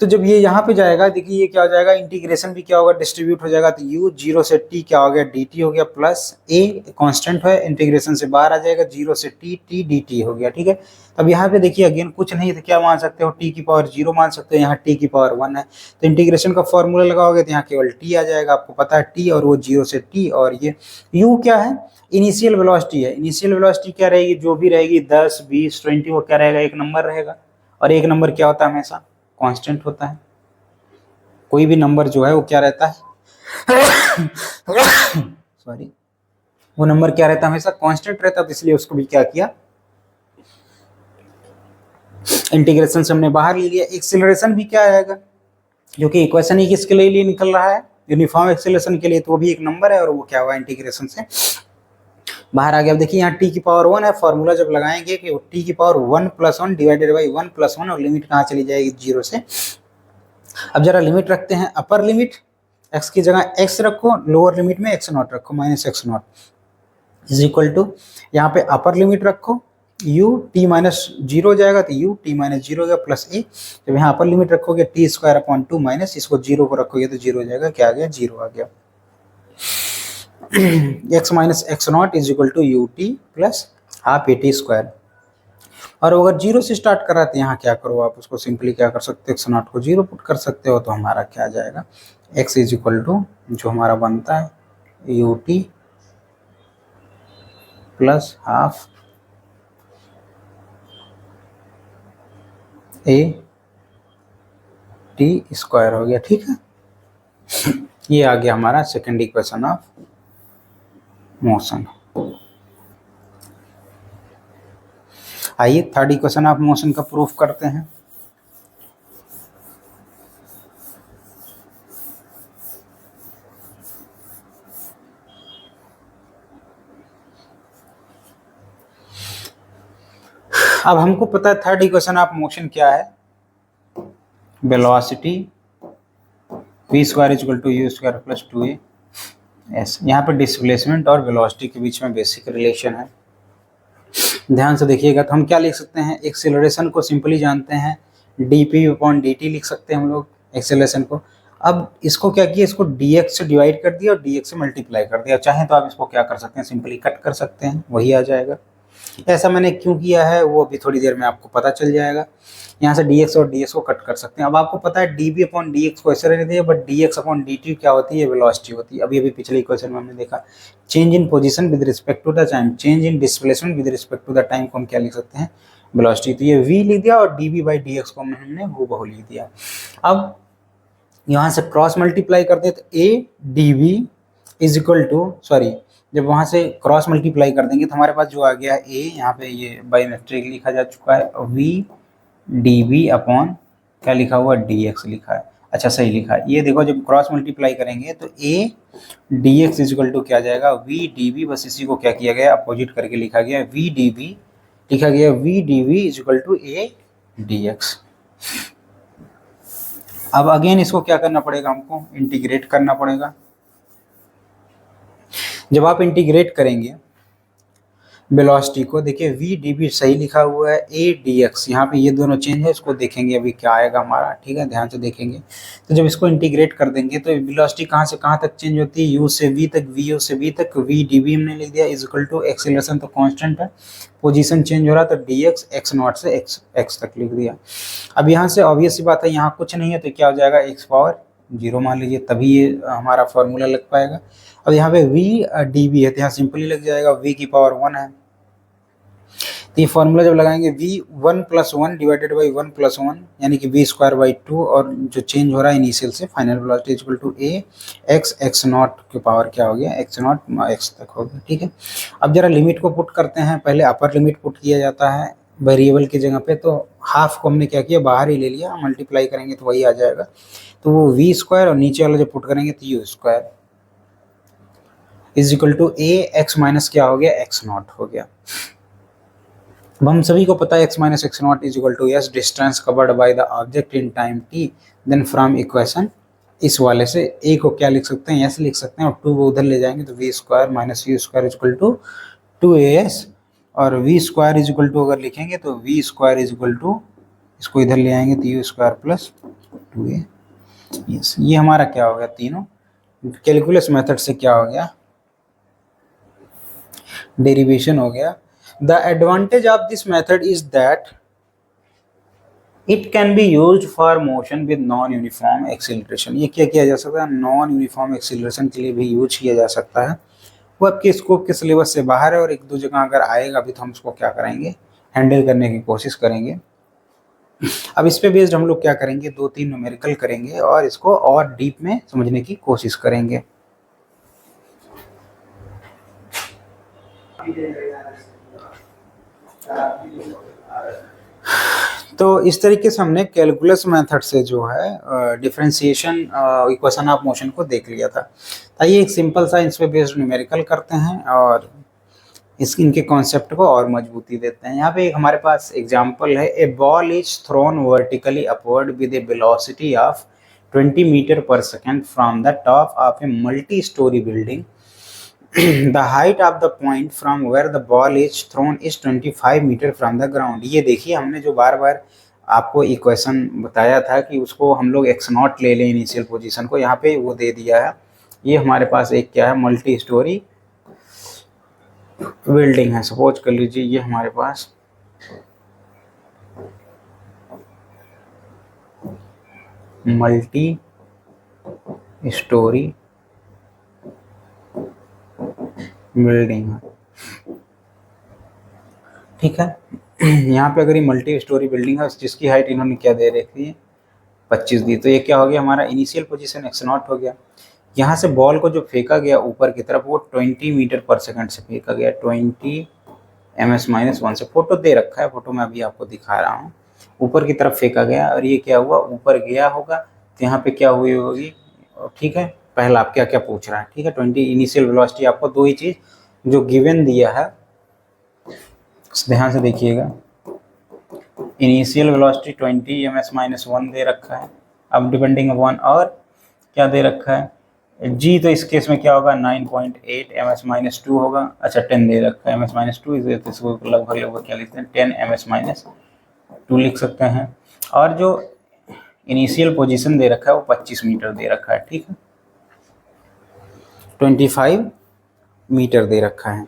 तो जब ये यहाँ पे जाएगा देखिए ये क्या हो जाएगा, इंटीग्रेशन भी क्या होगा, डिस्ट्रीब्यूट हो जाएगा। तो u जीरो से t क्या हो गया, dt हो गया, प्लस a कांस्टेंट है, इंटीग्रेशन से बाहर आ जाएगा, जीरो से t t dt हो गया। ठीक है, अब यहाँ पे देखिए अगेन कुछ नहीं तो क्या मान सकते हो, t की पावर जीरो मान सकते हो, यहाँ t की पावर वन है, तो इंटीग्रेशन का फॉर्मूला लगाओगे तो यहाँ केवल t आ जाएगा। आपको पता है t, और वो जीरो से t, और ये u क्या है, इनिशियल वेलोसिटी है। इनिशियल वेलोसिटी क्या रहेगी, जो भी रहेगी 10 20 20, वो क्या रहेगा, एक नंबर रहेगा। और एक नंबर क्या होता है, हमेशा कांस्टेंट होता है। कोई भी नंबर जो है वो क्या रहता है सॉरी, वो नंबर क्या रहता है, हमेशा कांस्टेंट रहता है। तो इसलिए उसको भी क्या किया, इंटीग्रेशन से हमने बाहर ले लिया। एक्सीलरेशन भी क्या आएगा, जो कि इक्वेशन ही किसके लिए निकल रहा है, यूनिफॉर्म एक्सीलरेशन के लिए, तो वो भी एक नंबर है, और वो क्या हुआ, इंटीग्रेशन से बाहर आ गया। अब देखिए यहाँ t की पावर वन है, फॉर्मूला जब लगाएंगे कि t की power one plus one divided by one plus one, और लिमिट कहाँ चली जाएगी, जीरो से। अब जरा लिमिट रखते हैं, अपर लिमिट x की जगह x रखो, लोअर लिमिट में x नॉट रखो, minus X not is equal to, यहाँ पे अपर लिमिट रखो u t माइनस जीरो हो जाएगा, तो u t माइनस जीरो हो गया, प्लस a। जब यहाँ अपर लिमिट रखोगे t square upon two minus, इसको जीरो को रखोगे तो जीरो हो जाएगा, क्या आ गया, जीरो आ गया। x minus X not is equal to U T plus half A T square. और अगर जीरो से स्टार्ट करा तो यहाँ क्या करो, आप उसको सिंपली क्या कर सकते हो, एक्स नॉट को जीरो पुट कर सकते हो, तो हमारा क्या आ जाएगा, एक्स इज इक्वल टू जो हमारा बनता है you T plus half A T square हो गया। ठीक है, ये आ गया हमारा सेकेंड इक्वेशन ऑफ मोशन। आइए थर्ड इक्वेशन ऑफ मोशन का प्रूफ करते हैं। अब हमको पता है थर्ड इक्वेशन ऑफ मोशन क्या है, velocity v square equal to you square plus 2a S. यहाँ पे डिस्प्लेसमेंट और वेलोसिटी के बीच में बेसिक रिलेशन है, ध्यान से देखिएगा। तो हम क्या लिख सकते हैं, एक्सेलरेशन को सिंपली जानते हैं dp अपॉन dt लिख सकते हैं हम लोग एक्सेलरेशन को। अब इसको क्या किया, इसको dx से डिवाइड कर दिया और dx से मल्टीप्लाई कर दिया। चाहे तो आप इसको क्या कर सकते हैं, सिंपली कट कर सकते हैं, वही आ जाएगा। ऐसा मैंने क्यों किया है वो अभी थोड़ी देर में आपको पता चल जाएगा। यहाँ से dx और ds को कट कर सकते हैं। अब आपको पता है db अपॉन dx को ऐसे रहने दिए, बट dx अपॉन dt क्या होती है, वेलोसिटी होती है। अभी पिछले इक्वेशन में हमने देखा change in position with respect to the time, change in displacement with respect to the time को हम क्या लिख सकते हैं, वेलोसिटी। तो ये v लिख दिया और db बाई dx को हमने हूबहू लिख दिया। अब यहाँ से क्रॉस मल्टीप्लाई करते तो a db is equal to, sorry, जब वहाँ से क्रॉस मल्टीप्लाई कर देंगे तो हमारे पास जो आ गया a, यहाँ पे ये बायोमेट्रिक लिखा जा चुका है, v db अपॉन क्या लिखा हुआ, dx लिखा है। अच्छा सही लिखा है, ये देखो जब क्रॉस मल्टीप्लाई करेंगे तो a dx is equal to क्या जाएगा, v db, बस इसी को क्या किया गया, अपोजिट करके लिखा गया, v db लिखा गया, v db is equal to a dx। अब अगेन इसको क्या करना पड़ेगा, हमको इंटीग्रेट करना पड़ेगा। जब आप इंटीग्रेट करेंगे वेलोसिटी को, देखिए v db सही लिखा हुआ है, a dx, यहाँ पे ये दोनों चेंज है, इसको देखेंगे अभी क्या आएगा हमारा। ठीक है, ध्यान से देखेंगे। तो जब इसको इंटीग्रेट कर देंगे तो वेलोसिटी कहाँ से कहाँ तक चेंज होती है, u से v तक, v से v तक, v db हमने लिख दिया इज इक्वल टू एक्सेलरेशन तो कांस्टेंट है, पोजीशन चेंज हो रहा तो dx x नॉट से x तक लिख दिया। अब यहाँ से ऑब्वियस सी बात है, यहाँ कुछ नहीं है तो क्या हो जाएगा, x पावर 0 मान लीजिए, तभी ये हमारा फॉर्मूला लग पाएगा। अब यहाँ पे v db है तो यहाँ सिंपली लग जाएगा v की पावर 1 है। तो ये फॉर्मूला जब लगाएंगे v 1 plus 1 divided by 1 plus 1 यानी कि v स्क्वायर बाई 2, और जो चेंज हो रहा है इनिशियल से final velocity equal to a x not के पावर क्या हो गया, x नॉट x तक हो गया। ठीक है, अब जरा लिमिट को पुट करते हैं। पहले अपर लिमिट पुट किया जाता है वेरिएबल की जगह पे, तो हाफ को हमने क्या किया, बाहर ही ले लिया, मल्टीप्लाई करेंगे तो वही आ जाएगा। तो वो v स्क्वायर और नीचे वाला जो पुट करेंगे तो u square is equal to a x minus क्या हो गया, x नॉट हो गया। अब हम सभी को पता है x minus X not is equal to S distance covered by the object in time t। Then from equation इस वाले से a को क्या लिख सकते हैं, एस लिख सकते हैं, और 2 को उधर ले जाएंगे तो v square minus U square is equal to 2as, और v square is equal to अगर लिखेंगे तो v square is equal to, इसको इधर ले आएंगे तो you square plus 2a। Yes, ये हमारा क्या हो गया, तीनों कैलकुलस मेथड से क्या हो गया, डेरिवेशन हो गया। The advantage of this method is that it can be used for motion with non-uniform acceleration। ये क्या किया जा सकता है, नॉन यूनिफॉर्म एक्सीलरेशन के लिए भी यूज किया जा सकता है। वो आपके स्कोप के सिलेबस से बाहर है और एक दो जगह अगर आएगा भी तो हम उसको क्या करेंगे, हैंडल करने की कोशिश करेंगे। अब इस पे बेस्ड हम लोग क्या करेंगे, 2-3 न्यूमेरिकल करेंगे और इसको और डीप में समझने की कोशिश करेंगे। तो इस तरीके से हमने कैलकुलस मेथड से जो है डिफरेंशिएशन इक्वेशन ऑफ मोशन को देख लिया था। आइए एक सिंपल सा इस पे बेस्ड न्यूमेरिकल करते हैं और इनके कॉन्सेप्ट को और मजबूती देते हैं। यहाँ पे एक हमारे पास एग्जांपल है, a ball is thrown vertically upward with a velocity of 20 metre per second from the top of a multi storey building. The height of the point from where the ball is thrown is 25 metre from the ground। ये देखिए हमने जो बार बार आपको equation बताया था कि उसको हम लोग x नॉट ले लें इनिशियल पोजीशन को, यहाँ पे वो दे दिया है। ये हमारे पास एक क्या है, मल्टी स्टोरी बिल्डिंग है, सपोज कर लीजिए ये हमारे पास मल्टी स्टोरी बिल्डिंग है, ठीक है। यहाँ पे अगर ये मल्टी स्टोरी बिल्डिंग है जिसकी हाइट इन्होंने क्या दे रखी है 25 दी, तो ये क्या हो गया हमारा इनिशियल पोजीशन x0 हो गया। यहाँ से बॉल को जो फेंका गया ऊपर की तरफ वो 20 मीटर पर सेकंड से फेंका गया, 20 ms-1 से। फोटो दे रखा है, फोटो में अभी आपको दिखा रहा हूँ। ऊपर की तरफ फेंका गया और ये क्या हुआ ऊपर गया होगा, तो यहाँ पे क्या हुई होगी, ठीक है। पहला आप क्या क्या पूछ रहा है, ठीक है। 20 इनिशियल वेलोसिटी, आपको दो ही चीज जो गिवन दिया है ध्यान से देखिएगा। इनिशियल वेलोसिटी 20 ms-1 दे रखा है। अब डिपेंडिंग अपॉन और क्या दे रखा है जी, तो इस केस में क्या होगा 9.8 ms-2 होगा। अच्छा 10 दे रखा है ms-2, इसको लगभग लगभग क्या लिखते हैं 10 ms-2 लिख सकते हैं। और जो इनिशियल पोजीशन दे रखा है वो 25 मीटर दे रखा है, ठीक है। 25 मीटर दे रखा है।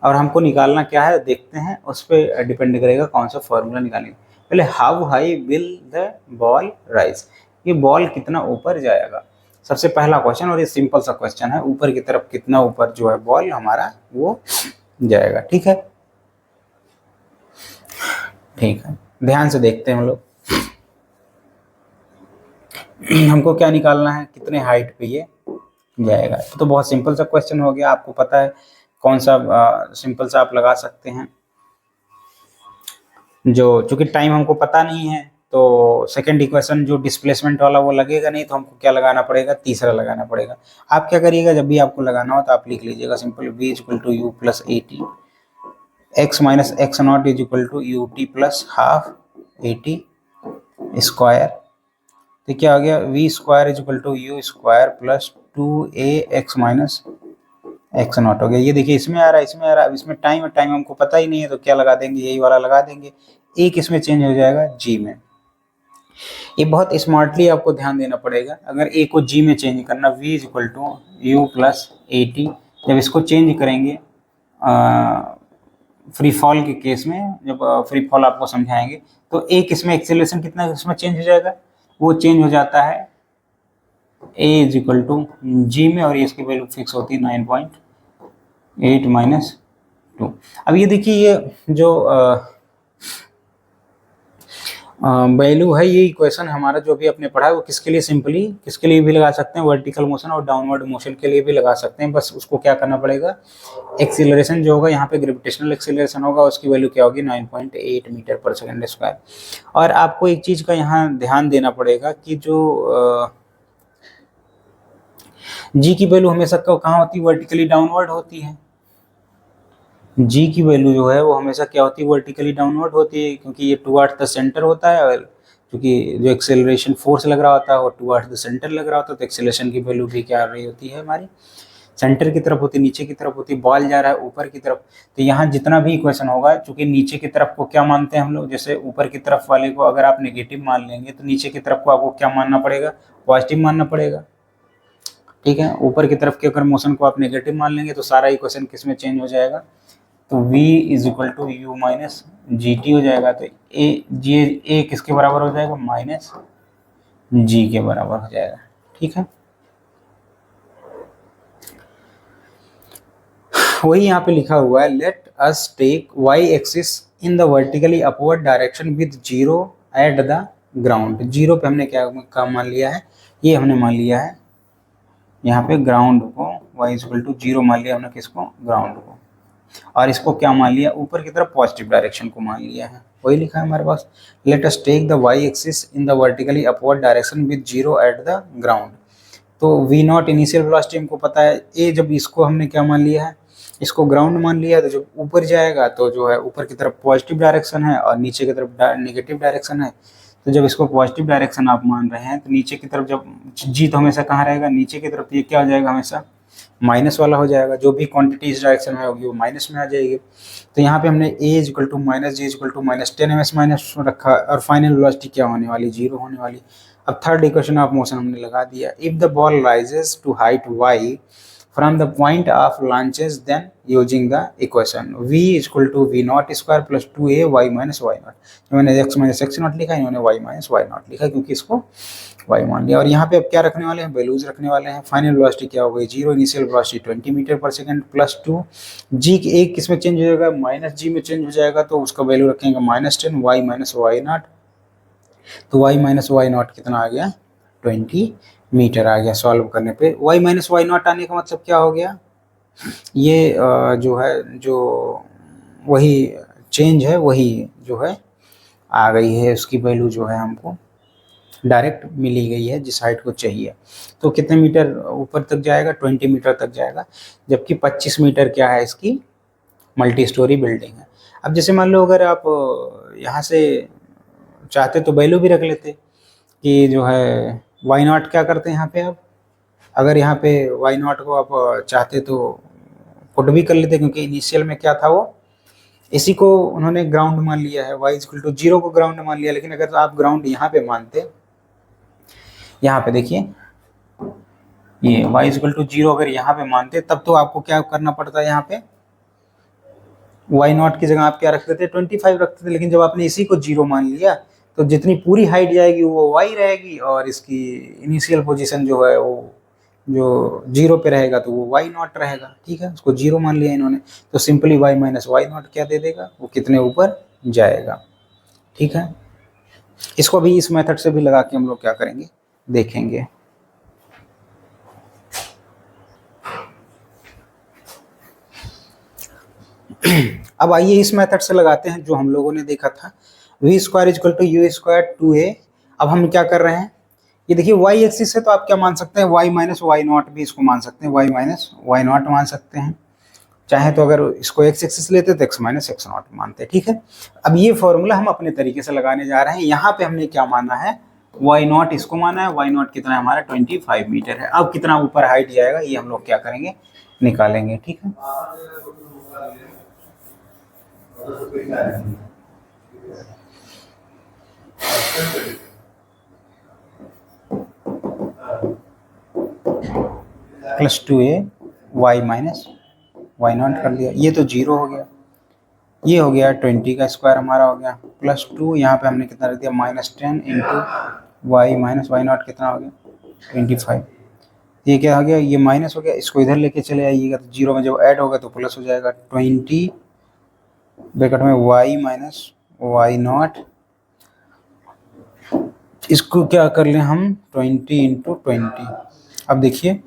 और हमको निकालना क्या है देखते हैं, उस पर डिपेंड करेगा कौन सा फॉर्मूला निकालेंगे। पहले how high will the ball rise, ये बॉल कितना ऊपर जाएगा, सबसे पहला क्वेश्चन। और ये सिंपल सा क्वेश्चन है, ऊपर की तरफ कितना ऊपर जो है बॉल हमारा वो जाएगा, ठीक है। ठीक है, ध्यान से देखते हैं हम लोग। हमको क्या निकालना है, कितने हाइट पे ये जाएगा। तो बहुत सिंपल सा क्वेश्चन हो गया, आपको पता है कौन सा सिंपल सा आप लगा सकते हैं। जो चूंकि टाइम हमको पता नहीं है तो सेकंड इक्वेशन जो डिस्प्लेसमेंट वाला वो लगेगा नहीं, तो हमको क्या लगाना पड़ेगा, तीसरा लगाना पड़ेगा। आप क्या करिएगा, जब भी आपको लगाना हो तो आप लिख लीजिएगा simple v equal to U plus A T, X minus X not is equal to U T plus half A T square. तो क्या हो गया v square is equal to you square plus 2a X minus X not हो गया। ये देखिए इसमें आ रहा है, इसमें आ रहा है। अब इसमें टाइम हमको पता ही नहीं है, तो क्या लगा देंगे, यही वाला लगा देंगे। एक इसमें चेंज हो जाएगा जी में। ये बहुत स्मार्टली आपको ध्यान देना पड़ेगा। अगर ए को जी में चेंज करना, v is equal to U plus A T, जब इसको चेंज करेंगे फ्री फॉल के केस में, जब फ्री फॉल आपको समझाएंगे, तो एक इसमें एक्सेलरेशन कितना इसमें चेंज हो जाएगा, वो चेंज हो जाता है a इज इक्वल टू जी में, और इसकी वैल्यू फिक्स होती है 9.8 माइनस 2। अब ये देखिए ये जो वैल्यू है, ये इक्वेशन हमारा जो भी आपने पढ़ा है वो किसके लिए, सिंपली किसके लिए भी लगा सकते हैं, वर्टिकल मोशन और डाउनवर्ड मोशन के लिए भी लगा सकते हैं। बस उसको क्या करना पड़ेगा, एक्सीलरेशन जो होगा यहाँ पे ग्रेविटेशनल एक्सीलरेशन होगा, उसकी वैल्यू क्या होगी 9.8 मीटर पर सेकेंड स्क्वायर। और आपको एक चीज़ का यहाँ ध्यान देना पड़ेगा कि जो जी की वैल्यू हमेशा कहाँ होती है, वर्टिकली डाउनवर्ड होती है। जी की वैल्यू जो है वो हमेशा क्या होती है, वर्टिकली डाउनवर्ड होती है, क्योंकि ये टुवर्ड्स द सेंटर होता है। और क्योंकि जो एक्सेलरेशन फोर्स लग रहा होता है वो टुवर्ड्स द सेंटर लग रहा होता है, तो एक्सेलरेशन की वैल्यू भी क्या आ रही होती है हमारी, सेंटर की तरफ होती है, नीचे की तरफ होती है। बॉल जा रहा है ऊपर की तरफ, तो यहाँ जितना भी इक्वेशन होगा, चूंकि नीचे की तरफ को क्या मानते हैं हम लोग, जैसे ऊपर की तरफ वाले को अगर आप नेगेटिव मान लेंगे तो नीचे की तरफ को आपको क्या मानना पड़ेगा, पॉजिटिव मानना पड़ेगा, ठीक है। ऊपर की तरफ के अगर मोशन को आप नेगेटिव मान लेंगे तो सारा इक्वेशन किस में चेंज हो जाएगा, तो v is equal to u minus g t हो जाएगा। तो ए किसके बराबर हो जाएगा, माइनस जी के बराबर हो जाएगा, ठीक है। वही यहाँ पे लिखा हुआ है, let us take y axis in the vertically upward direction with zero at the ground. Zero पे हमने क्या मान लिया है, ये हमने मान लिया है यहाँ पे ग्राउंड को, y is equal to zero मान लिया हमने, किसको, ग्राउंड को। और इसको क्या मान लिया, ऊपर की तरफ पॉजिटिव डायरेक्शन को मान लिया है, वही लिखा है हमारे पास। Let us take the Y axis in the vertically upward direction with zero at the ground. तो वी नॉट इनिशियल वेलोसिटी हमको पता है, ए जब इसको हमने क्या मान लिया है, इसको ग्राउंड मान लिया, तो जब ऊपर जाएगा तो जो है ऊपर की तरफ पॉजिटिव डायरेक्शन है और नीचे की तरफ नेगेटिव डायरेक्शन है। तो जब इसको पॉजिटिव डायरेक्शन आप मान रहे हैं तो नीचे की तरफ जब जी तो हमेशा कहाँ रहेगा, नीचे की तरफ, ये क्या हो जाएगा, हमेशा माइनस वाला हो जाएगा। जो भी क्वांटिटी इस डायरेक्शन में होगी वो माइनस में आ जाएगी। तो यहाँ पे हमने a is equal to minus g is equal to minus 10 ms minus रखा, और फाइनल वेलोसिटी क्या होने वाली, जीरो होने वाली। अब थर्ड इक्वेशन ऑफ मोशन हमने लगा दिया, if the ball rises to height y from the point of launches then using the equation v equal to v naught square plus 2a y minus y naught। मैंने x minus X not लिखा, इन्होंने y minus y not लिखा क्योंकि इसको y मान लिया। और यहाँ पे अब क्या रखने वाले हैं, वैल्यूज रखने वाले हैं। फाइनल वेलोसिटी क्या हो गई, 0, इनिशियल वेलोसिटी 20 मीटर पर सेकंड प्लस 2 g एक किस में चेंज हो जाएगा, माइनस g में चेंज हो जाएगा, तो उसका वैल्यू रखेंगे -10 y माइनस वाई नॉट। तो y माइनस वाई नॉट कितना आ गया, 20 मीटर आ गया। सॉल्व करने पे y माइनस वाई नॉट आने का मतलब क्या हो गया, ये जो है जो वही चेंज है वही जो है आ गई है, उसकी वैल्यू जो है हमको डायरेक्ट मिली गई है जिस हाइट को चाहिए। तो कितने मीटर ऊपर तक जाएगा, 20 मीटर तक जाएगा, जबकि 25 मीटर क्या है इसकी मल्टी स्टोरी बिल्डिंग है। अब जैसे मान लो अगर आप यहाँ से चाहते तो वैल्यू भी रख लेते कि जो है वाई नॉट क्या करते हैं यहाँ पे। अब अगर यहाँ पे वाई नॉट को आप चाहते तो पुट भी कर लेते, क्योंकि इनिशियल में क्या था, वो इसी को उन्होंने ग्राउंड मान लिया है, y इक्वल टू 0 को ग्राउंड मान लिया। लेकिन अगर आप ग्राउंड यहाँ पे मानते, यहाँ पे देखिए ये y इक्वल टू 0 अगर यहाँ पे मानते तब तो आपको क्या करना पड़ता है, यहाँ पे y नॉट की जगह आप क्या रखते थे, 25 रखते थे। लेकिन जब आपने इसी को 0 मान लिया तो जितनी पूरी हाइट जाएगी वो y रहेगी, और इसकी इनिशियल पोजीशन जो है वो जो 0 पे रहेगा तो वो y नॉट रहेगा। ठीक है, उसको 0 मान लिया इन्होंने, तो simply y minus y not क्या दे देगा, वो कितने ऊपर जाएगा। ठीक है, इसको भी इस मेथड से भी लगा के हम लोग क्या करेंगे, देखेंगे। अब आइए इस मेथड से लगाते हैं जो हम लोगों ने देखा था, v square equal to you square 2a। अब हम क्या कर रहे हैं, ये देखिए y एक्सिस है तो आप क्या मान सकते हैं, y माइनस वाई नॉट भी इसको मान सकते हैं, y माइनस वाई नॉट मान सकते हैं। चाहे तो अगर इसको x एक्सिस लेते तो x माइनस एक्स नॉट मानते। ठीक है, अब ये फॉर्मूला हम अपने तरीके से लगाने जा रहे हैं। यहाँ पे हमने क्या माना है, y नॉट इसको माना है, y नॉट कितना है हमारा 25 मीटर है। अब कितना ऊपर हाइट जाएगा ये हम लोग क्या करेंगे, निकालेंगे। ठीक है, plus 2a y minus y not कर दिया, ये तो 0 हो गया, ये हो गया 20 का स्क्वायर हमारा हो गया, प्लस 2 यहाँ पे हमने कितना रख दिया, -10 into y minus y not कितना हो गया 25। ये क्या हो गया, ये माइनस हो गया, इसको इधर लेके चले आइएगा तो 0 में जब ऐड होगा तो प्लस हो जाएगा, 20 ब्रैकेट में y माइनस वाई नॉट, इसको क्या कर लें हम 20 इंटू 20। अब देखिए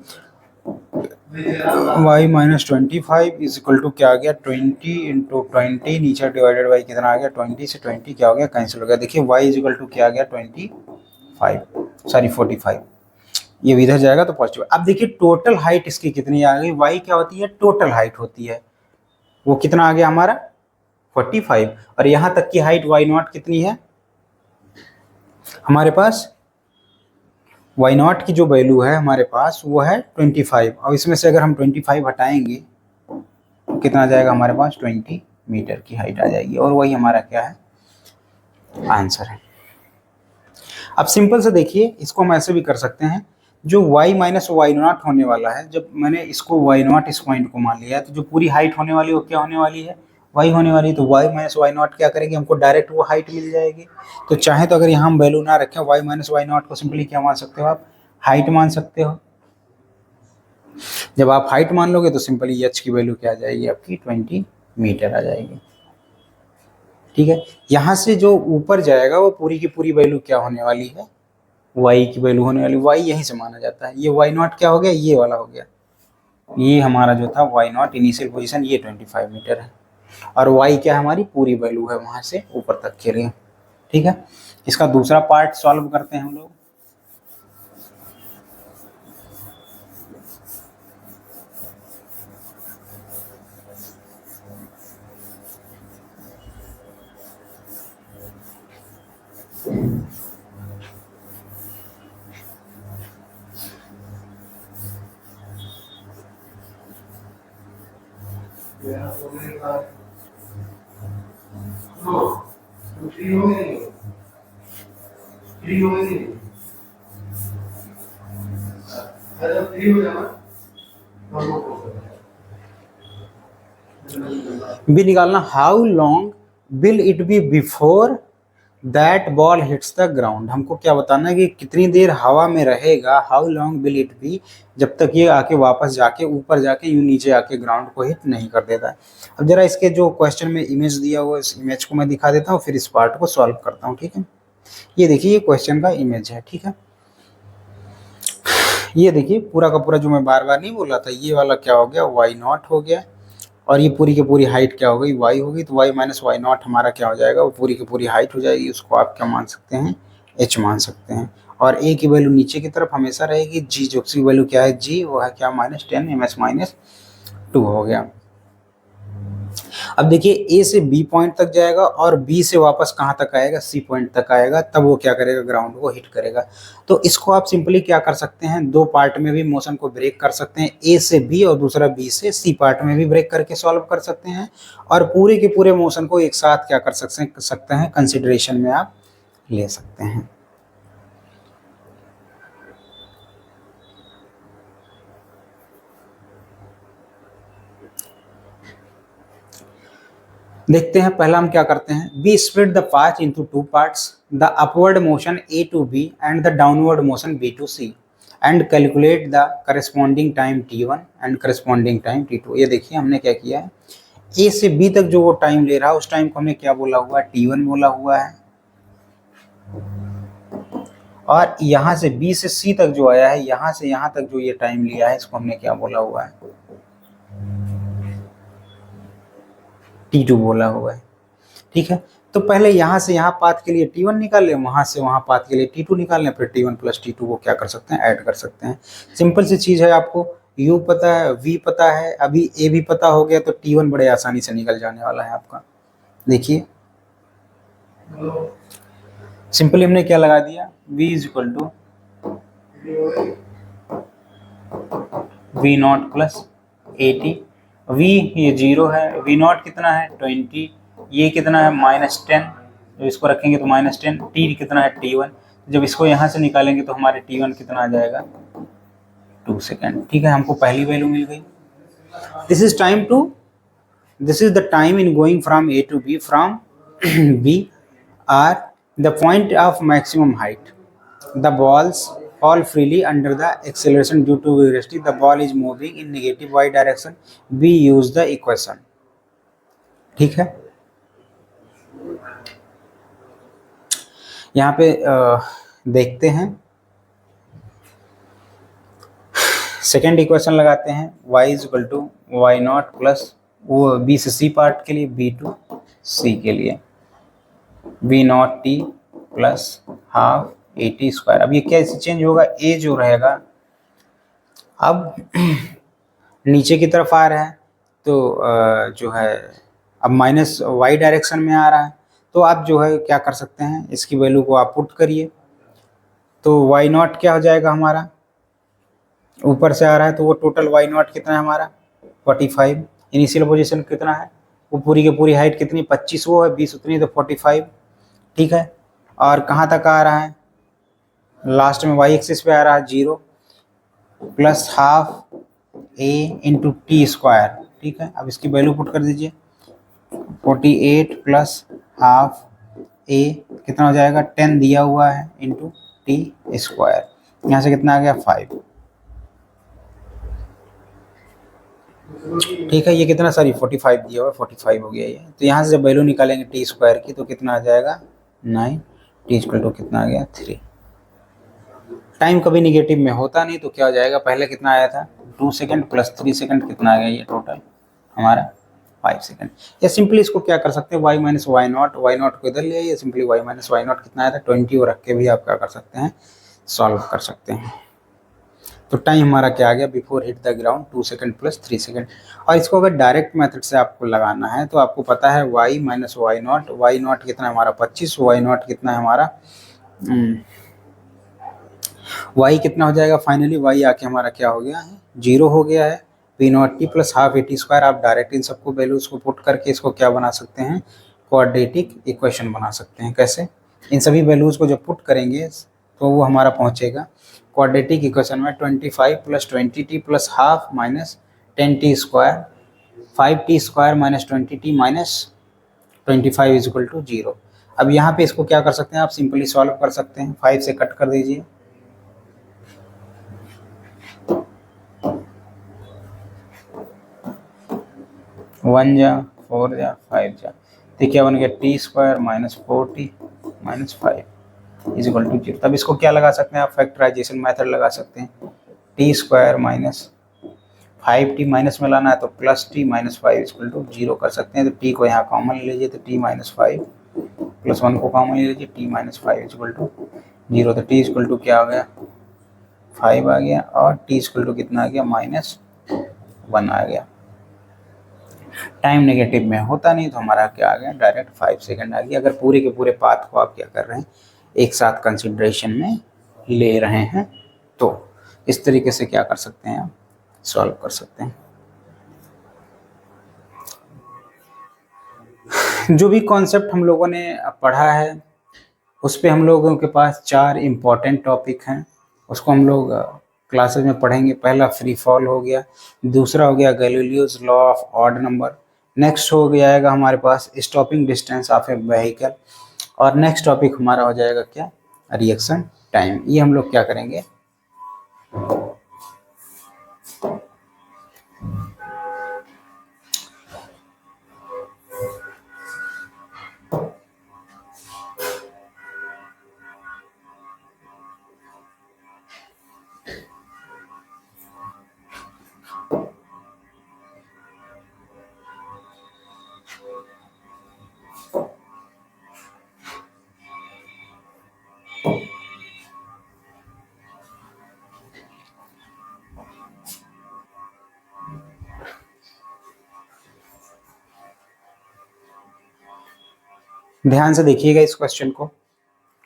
y minus 25 is equal to क्या आ गया, 20 इंटू 20, नीचे डिवाइडेड बाई कितना आ गया, 20 से 20 क्या हो गया, कैंसिल हो गया। देखिए y इज इक्वल टू क्या आ गया 45, ये भी इधर जाएगा तो पॉजिटिव। अब देखिए टोटल हाइट इसकी कितनी आ गई, y क्या होती है, टोटल हाइट होती है, वो कितना आ गया हमारा 45, और यहाँ तक की हाइट y नॉट कितनी है हमारे पास, y नॉट की जो वैल्यू है हमारे पास वो है 25। और इसमें से अगर हम 25 हटाएंगे तो कितना आ जाएगा हमारे पास, 20 मीटर की हाइट आ जाएगी, और वही हमारा क्या है आंसर है। अब सिंपल से देखिए, इसको हम ऐसे भी कर सकते हैं, जो y माइनस वाई नॉट होने वाला है, जब मैंने इसको y नॉट इस पॉइंट को मान लिया है तो जो पूरी हाइट होने वाली है वो क्या होने वाली है, y होने वाली है। तो y माइनस वाई नॉट क्या करेंगे, हमको डायरेक्ट वो हाइट मिल जाएगी। तो चाहे तो अगर यहाँ हम वैल्यू ना रखें, y माइनस वाई नॉट को सिंपली क्या मान सकते हो आप, हाइट मान सकते हो। जब आप हाइट मान लोगे तो सिंपली h की वैल्यू क्या आ जाएगी आपकी 20 मीटर आ जाएगी। ठीक है, यहाँ से जो ऊपर जाएगा वो पूरी की पूरी वैल्यू क्या होने वाली है, y की वैल्यू होने वाली, y यहीं से माना जाता है। ये y नॉट क्या हो गया, ये वाला हो गया, ये हमारा जो था y नॉट इनिशियल पोजीशन ये 25 मीटर है, और y क्या हमारी पूरी वैल्यू है वहां से ऊपर तक के लिए। ठीक है, इसका दूसरा पार्ट सॉल्व करते हैं हम लोग। बी निकालना, how long will it be before that ball hits the ground. हमको क्या बताना है कि कितनी देर हवा में रहेगा, how long will it be, जब तक ये आके वापस जाके ऊपर जाके यूं नीचे आके ग्राउंड को हिट नहीं कर देता है। अब जरा इसके जो क्वेश्चन में इमेज दिया हुआ है, इस इमेज को मैं दिखा देता हूँ, फिर इस पार्ट को सॉल्व करता हूँ, ठीक है। ये देखिए, ये क्वेश्चन का इमेज है, ठीक है। ये देखिए पूरा का पूरा जो मैं बार बार नहीं बोला था, ये वाला क्या हो गया, वाई नॉट हो गया, और ये पूरी की पूरी हाइट क्या हो गई, वाई होगी। तो वाई माइनस वाई नॉट हमारा क्या हो जाएगा, वो पूरी की पूरी हाइट हो जाएगी। उसको आप क्या मान सकते हैं, एच मान सकते हैं। और ए की वैल्यू नीचे की तरफ हमेशा रहेगी। जी जो की वैल्यू क्या है, जी वो है क्या, -10 ms-2 हो गया। अब देखिए ए से बी पॉइंट तक जाएगा और बी से वापस कहाँ तक आएगा, सी पॉइंट तक आएगा, तब वो क्या करेगा, ग्राउंड को हिट करेगा। तो इसको आप सिंपली क्या कर सकते हैं, दो पार्ट में भी मोशन को ब्रेक कर सकते हैं, ए से बी और दूसरा बी से सी पार्ट में भी ब्रेक करके सॉल्व कर सकते हैं, और पूरे के पूरे मोशन को एक साथ क्या कर सकते हैं, कंसिडरेशन में आप ले सकते हैं। देखते हैं, पहला हम क्या करते हैं, we split the path into 2 parts, the upward motion A to B and the downward motion B to C, and calculate the corresponding time t1 and corresponding time t2। ये देखिए हमने क्या किया है, ए से बी तक जो वो टाइम ले रहा है, उस टाइम को हमने क्या बोला हुआ है, t1 बोला हुआ है, और यहाँ से बी से सी तक जो आया है, यहाँ से यहाँ तक जो ये टाइम लिया है, इसको हमने क्या बोला हुआ है, t2 बोला हुआ है, ठीक है। तो पहले यहाँ से यहाँ पाथ के लिए t1 निकाल लें, वहाँ से वहाँ पाथ के लिए t2 निकाल लें, फिर t1 प्लस t2 को क्या कर सकते हैं, ऐड कर सकते हैं। सिंपल सी चीज़ है, आपको u पता है, v पता है, अभी a भी पता हो गया, तो t1 बड़े आसानी से निकल जाने वाला है आपका। देखिए सिंपली हमने क्या लगा दिया, v is equal to v0 plus AT, v ये 0 है, v0 कितना है 20, ये कितना है -10, जब इसको रखेंगे तो -10, t कितना है t1, जब इसको यहाँ से निकालेंगे तो हमारे t1 कितना आ जाएगा, 2 सेकेंड, ठीक है। हमको पहली वैल्यू मिल गई। This is the time in going from A to B, from B are the point of maximum height, the balls fall freely under the acceleration due to velocity, the ball is moving in negative y direction, we use the equation, ठीक है। यहाँ पे देखते हैं, second equation लगाते हैं, y is equal to y not plus वो B से सी पार्ट के लिए, बी टू सी के लिए v not T plus half AT square. अब ये क्या इससे चेंज होगा, a जो रहेगा अब नीचे की तरफ आ रहा है, तो जो है अब -y डायरेक्शन में आ रहा है, तो आप जो है क्या कर सकते हैं, इसकी वैल्यू को आप पुट करिए, तो y नॉट क्या हो जाएगा हमारा, ऊपर से आ रहा है तो वो टोटल y नॉट कितना है हमारा 45, इनिशियल पोजीशन कितना है, वो पूरी की पूरी हाइट कितनी 25 वो है, 20 उतनी, तो 45, ठीक है। और कहाँ तक आ रहा है, लास्ट में y एक्सिस पे आ रहा है 0 plus half a into T square, ठीक है। अब इसकी वैल्यू पुट कर दीजिए, 48 प्लस हाफ a कितना हो जाएगा, 10 दिया हुआ है इंटू टी स्क्वायर, यहाँ से कितना आ गया 5, ठीक है। ये कितना, सॉरी 45 दिया हुआ है, 45 हो गया ये। तो यहाँ से जब वैल्यू निकालेंगे टी स्क्वायर की तो कितना आ जाएगा 9, टी इक्वल टू कितना आ गया 3। टाइम कभी निगेटिव में होता नहीं, तो क्या हो जाएगा, पहले कितना आया था 2 सेकेंड प्लस 3 सेकेंड, कितना आ गया ये टोटल हमारा 5 सेकेंड। या सिंपली इसको क्या कर सकते हैं, y माइनस वाई नॉट को इधर ले आइए, simply y minus y not कितना आया था 20, और रख के भी आप क्या कर सकते हैं, सॉल्व कर सकते हैं। तो टाइम हमारा क्या आ गया, before hit the ground 2 second plus 3 second. और इसको अगर डायरेक्ट मेथड से आपको लगाना है तो आपको पता है y माइनस वाई नॉट कितना है हमारा 25, वाई नॉट कितना है हमारा y कितना हो जाएगा, फाइनली y आके हमारा क्या हो गया है 0 हो गया है, P not T plus half AT square. आप डायरेक्ट इन सबको वैल्यूज को पुट करके इसको क्या बना सकते हैं, क्वाड्रेटिक इक्वेशन बना सकते हैं। कैसे, इन सभी वैल्यूज को जब पुट करेंगे तो वो हमारा पहुंचेगा क्वाड्रेटिक इक्वेशन में 25 plus 20t plus half minus 10t square 5t² minus 20t minus 25 is equal to 0। अब यहाँ पे इसको क्या कर सकते हैं, आप सिंपली सॉल्व कर सकते हैं। 5 से कट कर दीजिए, 1 जा 4 जा 5 जा, तो क्या बन गया, t² minus 4t minus 5 is equal to 0। तब इसको क्या लगा सकते हैं आप, फैक्टराइजेशन मेथड लगा सकते हैं। t² माइनस 5t माइनस में लाना है तो plus t minus 5 equal to 0 कर सकते हैं। तो t को यहाँ कॉमन ले लीजिए, तो t माइनस 5 प्लस 1 को कॉमन ले लीजिए, t माइनस 5 इक्वल टू 0। तो t इक्वल टू क्या आ गया, 5 आ गया, और t इक्वल टू कितना आ गया, -1 आ गया। टाइम नेगेटिव में होता नहीं, तो हमारा क्या आ गया, डायरेक्ट 5 सेकंड आ गया। अगर पूरे के पूरे पाथ को आप क्या कर रहे हैं, एक साथ कंसिडरेशन में ले रहे हैं, तो इस तरीके से क्या कर सकते हैं, आप सॉल्व कर सकते हैं। जो भी कॉन्सेप्ट हम लोगों ने पढ़ा है, उस पे हम लोगों के पास 4 इम्पॉर्टेंट टॉपिक हैं, उसको हम लोग क्लासेस में पढ़ेंगे। पहला फ्री फॉल हो गया, दूसरा हो गया Galileo's law of odd number, next हो जाएगा हमारे पास stopping distance of a vehicle, और नेक्स्ट टॉपिक हमारा हो जाएगा क्या, रिएक्शन टाइम। ये हम लोग क्या करेंगे, ध्यान से देखिएगा इस क्वेश्चन को।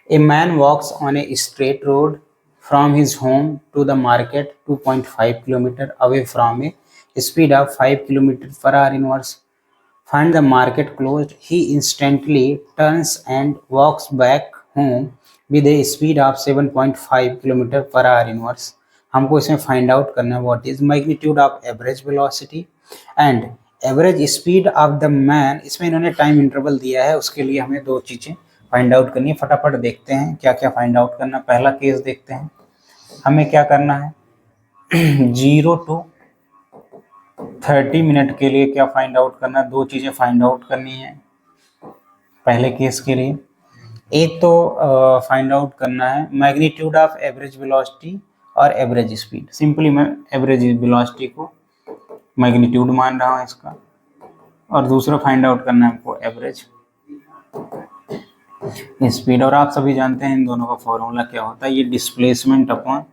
A man walks on a straight road from his home to the market 2.5 kilometre away from a speed of 5 kilometre per hour inverse. Find the market closed. He instantly turns and walks back home with a speed of 7.5 kilometre per hour inverse. हमको इसमें find out करना है what is magnitude of average velocity and average speed of the man. इसमें इन्होंने time interval दिया है, उसके लिए हमें 2 चीज़ें फाइंड आउट करनी है। फटाफट देखते हैं क्या क्या फाइंड आउट करना। पहला केस देखते हैं, हमें क्या करना है 0 to 30 मिनट के लिए क्या फाइंड आउट करना है, 2 चीज़ें फाइंड आउट करनी है पहले केस के लिए। एक तो फाइंड आउट करना है मैग्नीट्यूड ऑफ एवरेज वेलोसिटी और एवरेज स्पीड। सिंपली मैं एवरेज वेलोसिटी को मैग्नीट्यूड मान रहा हूँ इसका, और दूसरा फाइंड आउट करना है हमको एवरेज स्पीड। और आप सभी जानते हैं इन दोनों का फॉर्मूला क्या होता है, ये डिस्प्लेसमेंट अपॉन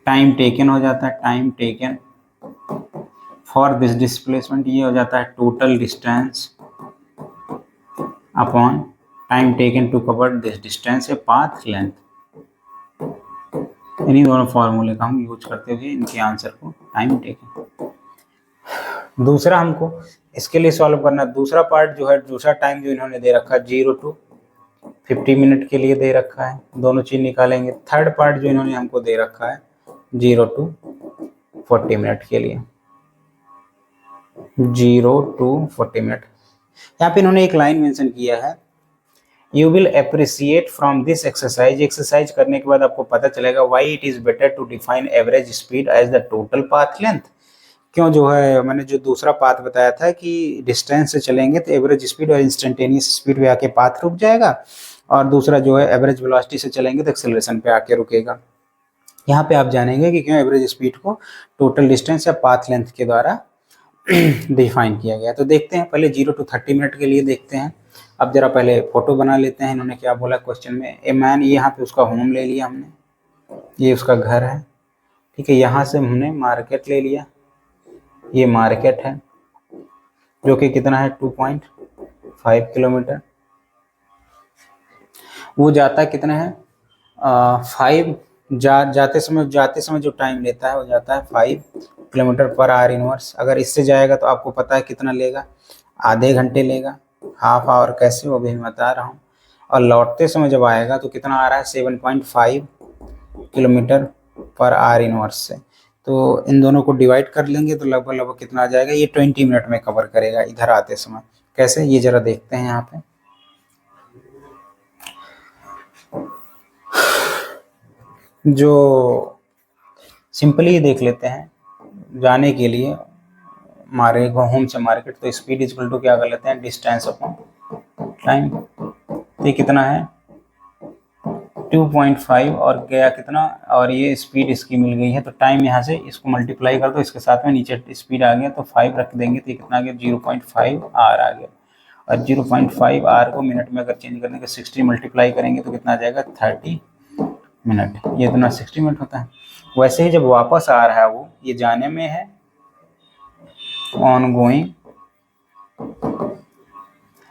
टाइम टेकन हो जाता है। Time taken for this displacement, ये हो जाता है total distance upon time taken to cover this distance a path length. इन्हीं दोनों फॉर्मूले का हम यूज करते हुए इनके आंसर को टाइम टेकन। दूसरा हमको इसके लिए सॉल्व करना, दूसरा पार्ट जो है, दूसरा टाइम जो इन्होंने दे रखा है 0 to 50 मिनट के लिए दे रखा है, दोनों चीज निकालेंगे। थर्ड पार्ट जो इन्होंने हमको दे रखा है 0 to 40 मिनट के लिए, 0 to 40 मिनट। यहाँ पे इन्होंने एक लाइन मेंशन किया है, you will appreciate from this exercise. Exercise करने के बाद आपको पता चलेगा why it is better to define average speed as the total path length. क्यों, जो है मैंने जो दूसरा पाथ बताया था कि डिस्टेंस से चलेंगे तो एवरेज स्पीड और इंस्टेंटेनियस स्पीड पे आके पाथ रुक जाएगा, और दूसरा जो है एवरेज वेलोसिटी से चलेंगे तो एक्सेलरेशन पे आके रुकेगा। यहाँ पे आप जानेंगे कि क्यों एवरेज स्पीड को टोटल डिस्टेंस या पाथ लेंथ के द्वारा डिफाइन किया गया। तो देखते हैं, पहले 0 to 30 मिनट के लिए देखते हैं। अब जरा पहले फोटो बना लेते हैं। इन्होंने क्या बोला क्वेश्चन में, ए मैन, यहाँ पे उसका होम ले लिया हमने, ये उसका घर है, ठीक है। यहाँ से हमने मार्केट ले लिया, ये मार्केट है जो कि कितना है 2.5 किलोमीटर। वो जाता कितना है 5 जाते समय जो टाइम लेता है वो जाता है 5 किलोमीटर पर आवर इनवर्स। अगर इससे जाएगा तो आपको पता है कितना लेगा, आधे घंटे लेगा, हाफ आवर कैसे वो भी मैं बता रहा हूँ। और लौटते समय जब आएगा तो कितना आ रहा है 7.5 किलोमीटर पर आर इनवर्स से। तो इन दोनों को डिवाइड कर लेंगे तो लगभग लगभग कितना आ जाएगा, ये 20 मिनट में कवर करेगा इधर आते समय। कैसे, ये जरा देखते हैं यहाँ पे। जो सिंपली देख लेते हैं जाने के लिए, हमारे होम से मार्केट, तो स्पीड इक्वल टू क्या कर लेते हैं, डिस्टेंस अपॉन टाइम। तो ये कितना है 2.5 और गया कितना, और ये स्पीड इसकी मिल गई है, तो टाइम यहाँ से इसको मल्टीप्लाई कर दो इसके साथ में, नीचे स्पीड आ गया तो 5 रख देंगे तो ये कितना आ गया 0.5 आर आ गया। और 0.5 आर को मिनट में अगर चेंज करने के 60 मल्टीप्लाई करेंगे तो कितना आ जाएगा 30 मिनट। ये इतना 60 मिनट होता है। वैसे ही जब वापस आ रहा है वो, ये जाने में है ऑन गोइंग,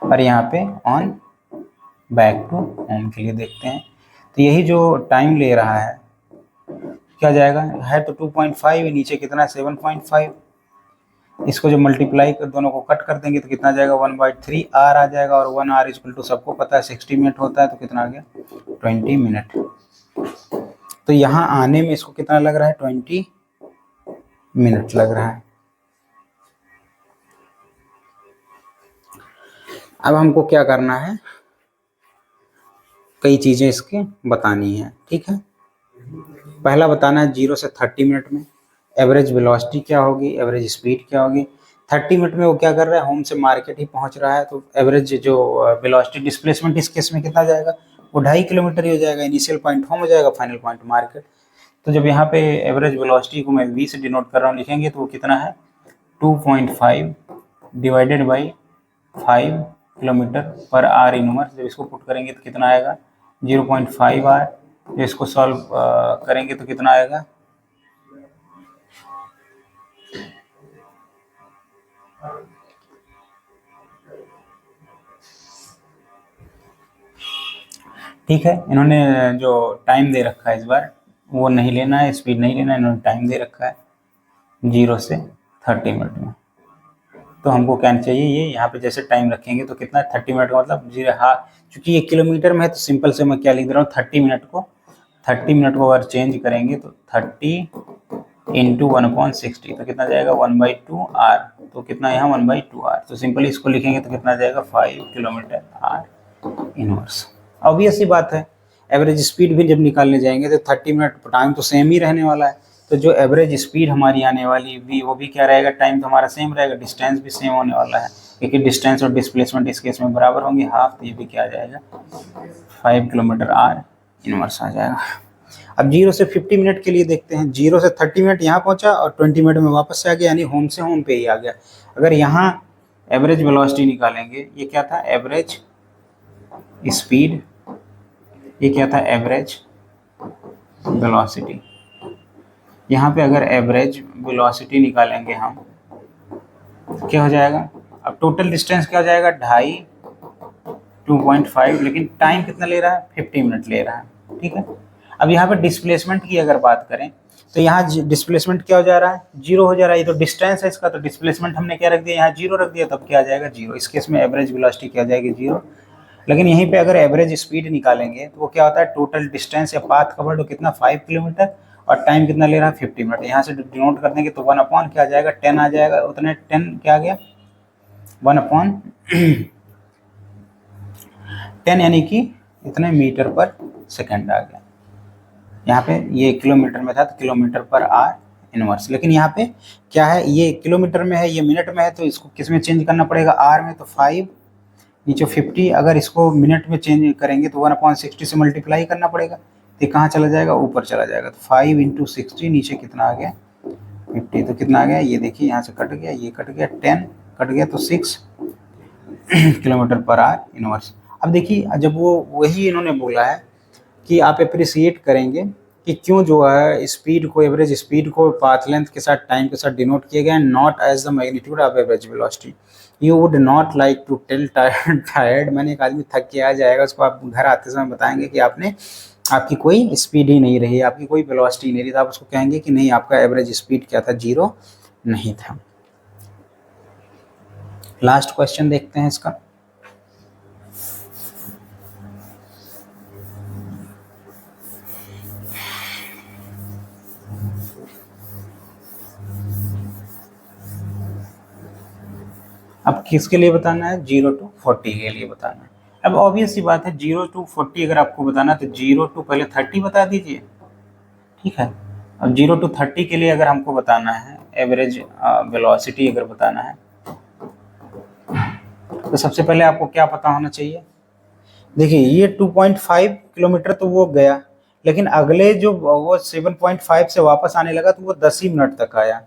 और यहाँ पे ऑन बैक टू होम के लिए देखते हैं। तो यही जो टाइम ले रहा है क्या जाएगा, है तो 2.5, नीचे कितना 7.5, इसको जो मल्टीप्लाई कर दोनों को कट कर देंगे तो कितना जाएगा 1/3 आर आ जाएगा। और 1 आर इक्वल टू सबको पता है 60 मिनट होता है, तो कितना आ गया 20 मिनट। तो यहाँ आने में इसको कितना लग रहा है 20 मिनट लग रहा है। अब हमको क्या करना है, कई चीज़ें इसके बतानी है, ठीक है। पहला बताना है 0 से 30 मिनट में एवरेज वेलोसिटी क्या होगी, एवरेज स्पीड क्या होगी। 30 मिनट में वो क्या कर रहा है, होम से मार्केट ही पहुंच रहा है, तो एवरेज जो वेलोसिटी डिस्प्लेसमेंट इस केस में कितना जाएगा, वो 2.5 किलोमीटर ही हो जाएगा। इनिशियल पॉइंट होम हो जाएगा, फाइनल पॉइंट मार्केट। तो जब यहाँ पे एवरेज वेलोसिटी को मैं v से डिनोट कर रहा हूँ, लिखेंगे तो वो कितना है 2.5 डिवाइडेड बाई 5 किलोमीटर पर आर इनवर्स। जब इसको पुट करेंगे तो कितना आएगा 0.5 आर। जब इसको सॉल्व करेंगे तो कितना आएगा, ठीक है। इन्होंने जो टाइम दे रखा है इस बार वो नहीं लेना है, स्पीड नहीं लेना है, इन्होंने टाइम दे रखा है 0 से 30 मिनट में। तो हमको क्या चाहिए, ये यहाँ पे जैसे टाइम रखेंगे तो कितना 30 मिनट का मतलब 0, हाँ चूंकि ये किलोमीटर में है तो सिंपल से मैं क्या लिख रहा हूँ 30 मिनट को, 30 मिनट को अगर चेंज करेंगे तो 30 इंटू 1/60 तो कितना जाएगा 1/2 आर। तो कितना यहाँ 1/2 आर। तो सिंपली इसको लिखेंगे तो कितना जाएगा 5 किलोमीटर आर इनवर्स। ऑब्वियस सी बात है, एवरेज स्पीड भी जब निकालने जाएंगे तो 30 मिनट टाइम तो सेम ही रहने वाला है। तो जो एवरेज स्पीड हमारी आने वाली भी, वो भी क्या रहेगा, टाइम तो हमारा सेम रहेगा, डिस्टेंस भी सेम होने वाला है, क्योंकि डिस्टेंस और डिस्प्लेसमेंट इस केस में बराबर होंगे हाफ। तो ये भी क्या आ जाएगा 5 किलोमीटर आर इनवर्स आ जाएगा। अब 0 से 50 मिनट के लिए देखते हैं। 0 से 30 मिनट यहाँ पहुँचा और 20 मिनट में वापस से आ गया, यानी होम से होम पे ही आ गया। अगर यहाँ एवरेज वेलोसिटी निकालेंगे, ये क्या था एवरेज स्पीड, ये क्या था एवरेज वेलोसिटी। यहाँ पे अगर एवरेज वेलोसिटी निकालेंगे हम, क्या हो जाएगा, अब टोटल डिस्टेंस क्या हो जाएगा 2.5 2.5, लेकिन टाइम कितना ले रहा है 50 मिनट ले रहा है, ठीक है। अब यहाँ पे डिस्प्लेसमेंट की अगर बात करें तो यहाँ डिस्प्लेसमेंट क्या हो जा रहा है 0 हो जा रहा है। ये तो डिस्टेंस है इसका, तो डिस्प्लेसमेंट हमने क्या रख दिया यहाँ 0 रख दिया, तब क्या आ जाएगा 0। इस केस में एवरेज वेलोसिटी क्या आ जाएगी 0। लेकिन यहीं पे अगर एवरेज स्पीड निकालेंगे तो वो क्या होता है टोटल डिस्टेंस या पाथ कवर्ड कितना 5 किलोमीटर, और टाइम कितना ले रहा है 50 मिनट। यहाँ से डिनोट कर देंगे तो 1 क्या आ जाएगा 10 आ जाएगा, उतने 10 क्या आ गया 1/10 यानी कि इतने मीटर पर सेकंड आ गया। यहाँ पे ये किलोमीटर में था तो किलोमीटर पर आर इनवर्स। लेकिन यहाँ पे क्या है, ये किलोमीटर में है, ये मिनट में है, तो इसको किस में चेंज करना पड़ेगा आर में। तो 5 नीचे 50, अगर इसको मिनट में चेंज करेंगे तो 1/60 से मल्टीप्लाई करना पड़ेगा। तो कहाँ चला जाएगा ऊपर चला जाएगा। तो 5 × 60 नीचे कितना आ गया 50। तो कितना आ गया ये देखिए, यहाँ से कट गया, ये कट गया, 10 कट गया, तो 6 किलोमीटर पर आर इनवर्स। अब देखिए जब वो वही इन्होंने बोला है कि आप अप्रिसिएट करेंगे कि क्यों जो है स्पीड को, एवरेज स्पीड को पाथ लेंथ के साथ टाइम के साथ डिनोट किया गया, not as the magnitude of average velocity. You would not like to tell tired, मैंने एक आदमी थक के आ जाएगा, उसको आप घर आते समय बताएंगे कि आपकी कोई स्पीड ही नहीं रही, आपकी कोई वेलोसिटी नहीं रही, तो आप उसको कहेंगे कि नहीं आपका एवरेज स्पीड क्या था 0 नहीं था। लास्ट क्वेश्चन देखते हैं इसका। अब किसके लिए बताना है, 0 to 40 के लिए बताना है। अब ऑब्वियस सी बात है 0 to 40 अगर आपको बताना है तो 0 to पहले 30 बता दीजिए, ठीक है। अब 0 to 30 के लिए अगर हमको बताना है एवरेज वेलोसिटी अगर बताना है तो सबसे पहले आपको क्या पता होना चाहिए, देखिए ये 2.5 किलोमीटर तो वो गया, लेकिन अगले जो वो 7.5 से वापस आने लगा तो वो 10 ही मिनट तक आया,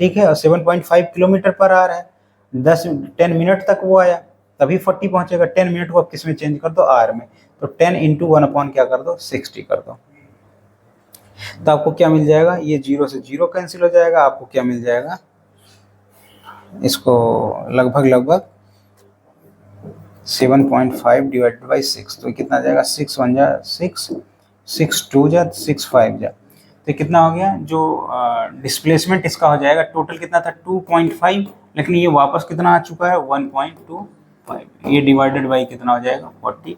ठीक है। और 7.5 किलोमीटर पर आ रहा है, 10 मिनट तक वो आया, तभी 40 पहुंचेगा। 10 मिनट को आप किस में चेंज कर दो, आर में, तो 10 इंटू 1 क्या कर दो, 60 कर दो। तो आपको क्या मिल जाएगा, ये 0 से 0 कैंसिल हो जाएगा, आपको क्या मिल जाएगा, इसको लगभग 7.5 डिवाइडेड बाई 6, तो कितना जाएगा, 6 1 जा 6, 6 2 जा 6 5 जा, तो कितना हो गया, जो डिस्प्लेसमेंट इसका हो जाएगा टोटल कितना था 2.5, लेकिन ये वापस कितना आ चुका है 1.25, ये डिवाइडेड बाई कितना हो जाएगा 40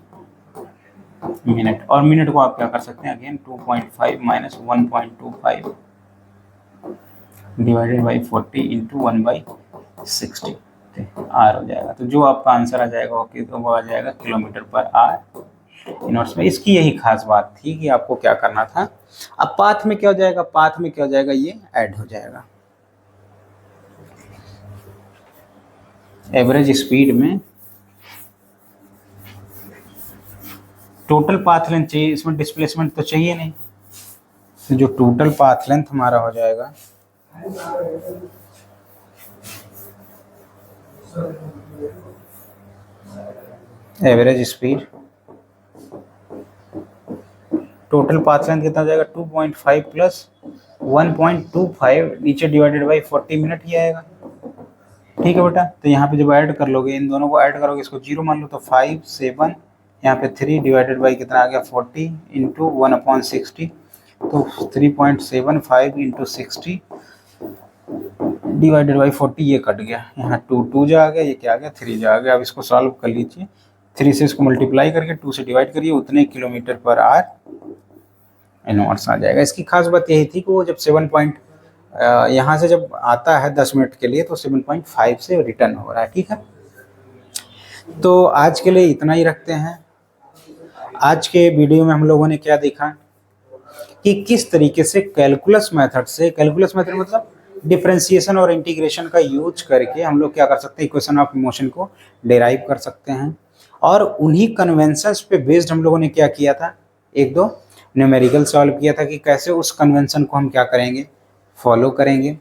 मिनट। और मिनट को आप क्या कर सकते हैं, again 2.5 minus 1.25 divided by 40 into 1/60 hour हो जाएगा। तो जो आपका आंसर आ जाएगा वो आ जाएगा किलोमीटर पर आर इनवर्स में। इसकी यही खास बात थी कि आपको क्या करना था। अब पाथ में क्या हो जाएगा, पाथ में क्या हो जाएगा, ये ऐड हो जाएगा। एवरेज स्पीड में टोटल पाथ लेंथ चाहिए, इसमें डिस्प्लेसमेंट तो चाहिए नहीं, तो जो टोटल पाथ लेंथ हमारा हो जाएगा average speed, total path length कितना हो जाएगा 2.5 प्लस 1.25 नीचे डिवाइडेड बाई 40 मिनट ही आएगा, ठीक है बेटा। तो यहाँ पे जब ऐड कर लोगे, इन दोनों को ऐड करोगे, इसको 0 मान लो, तो 5 7 यहाँ पे 3 डिवाइडेड बाई कितना आ गया 40 इंटू 1/60, तो 3.75 इंटू 60 डिवाइडेड बाई 40, ये कट गया, यहाँ 2 जा आ गया, ये क्या आ गया 3 जा आ गया। अब इसको सॉल्व कर लीजिए, 3 से इसको मल्टीप्लाई करके 2 से डिवाइड करिए, उतने किलोमीटर पर आर इनवर्स आ जाएगा। इसकी खास बात यही थी कि वो जब 7 यहाँ से जब आता है 10 मिनट के लिए तो 7.5 से रिटर्न हो रहा है, ठीक है। तो आज के लिए इतना ही रखते हैं। आज के वीडियो में हम लोगों ने क्या देखा कि किस तरीके से कैलकुलस मेथड मतलब डिफरेंशिएशन और इंटीग्रेशन का यूज करके हम लोग क्या कर सकते हैं, इक्वेशन ऑफ मोशन को डिराइव कर सकते हैं। और उन्हीं कन्वेंशंस पे बेस्ड हम लोगों ने क्या किया था, एक दो न्यूमेरिकल सॉल्व किया था कि कैसे उस कन्वेंशन को हम क्या करेंगे, फॉलो करेंगे।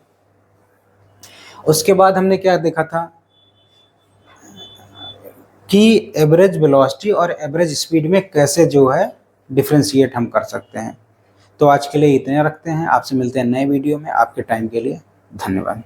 उसके बाद हमने क्या देखा था कि एवरेज वेलोसिटी और एवरेज स्पीड में कैसे जो है डिफरेंशिएट हम कर सकते हैं। तो आज के लिए इतने रखते हैं, आपसे मिलते हैं नए वीडियो में। आपके टाइम के लिए धन्यवाद।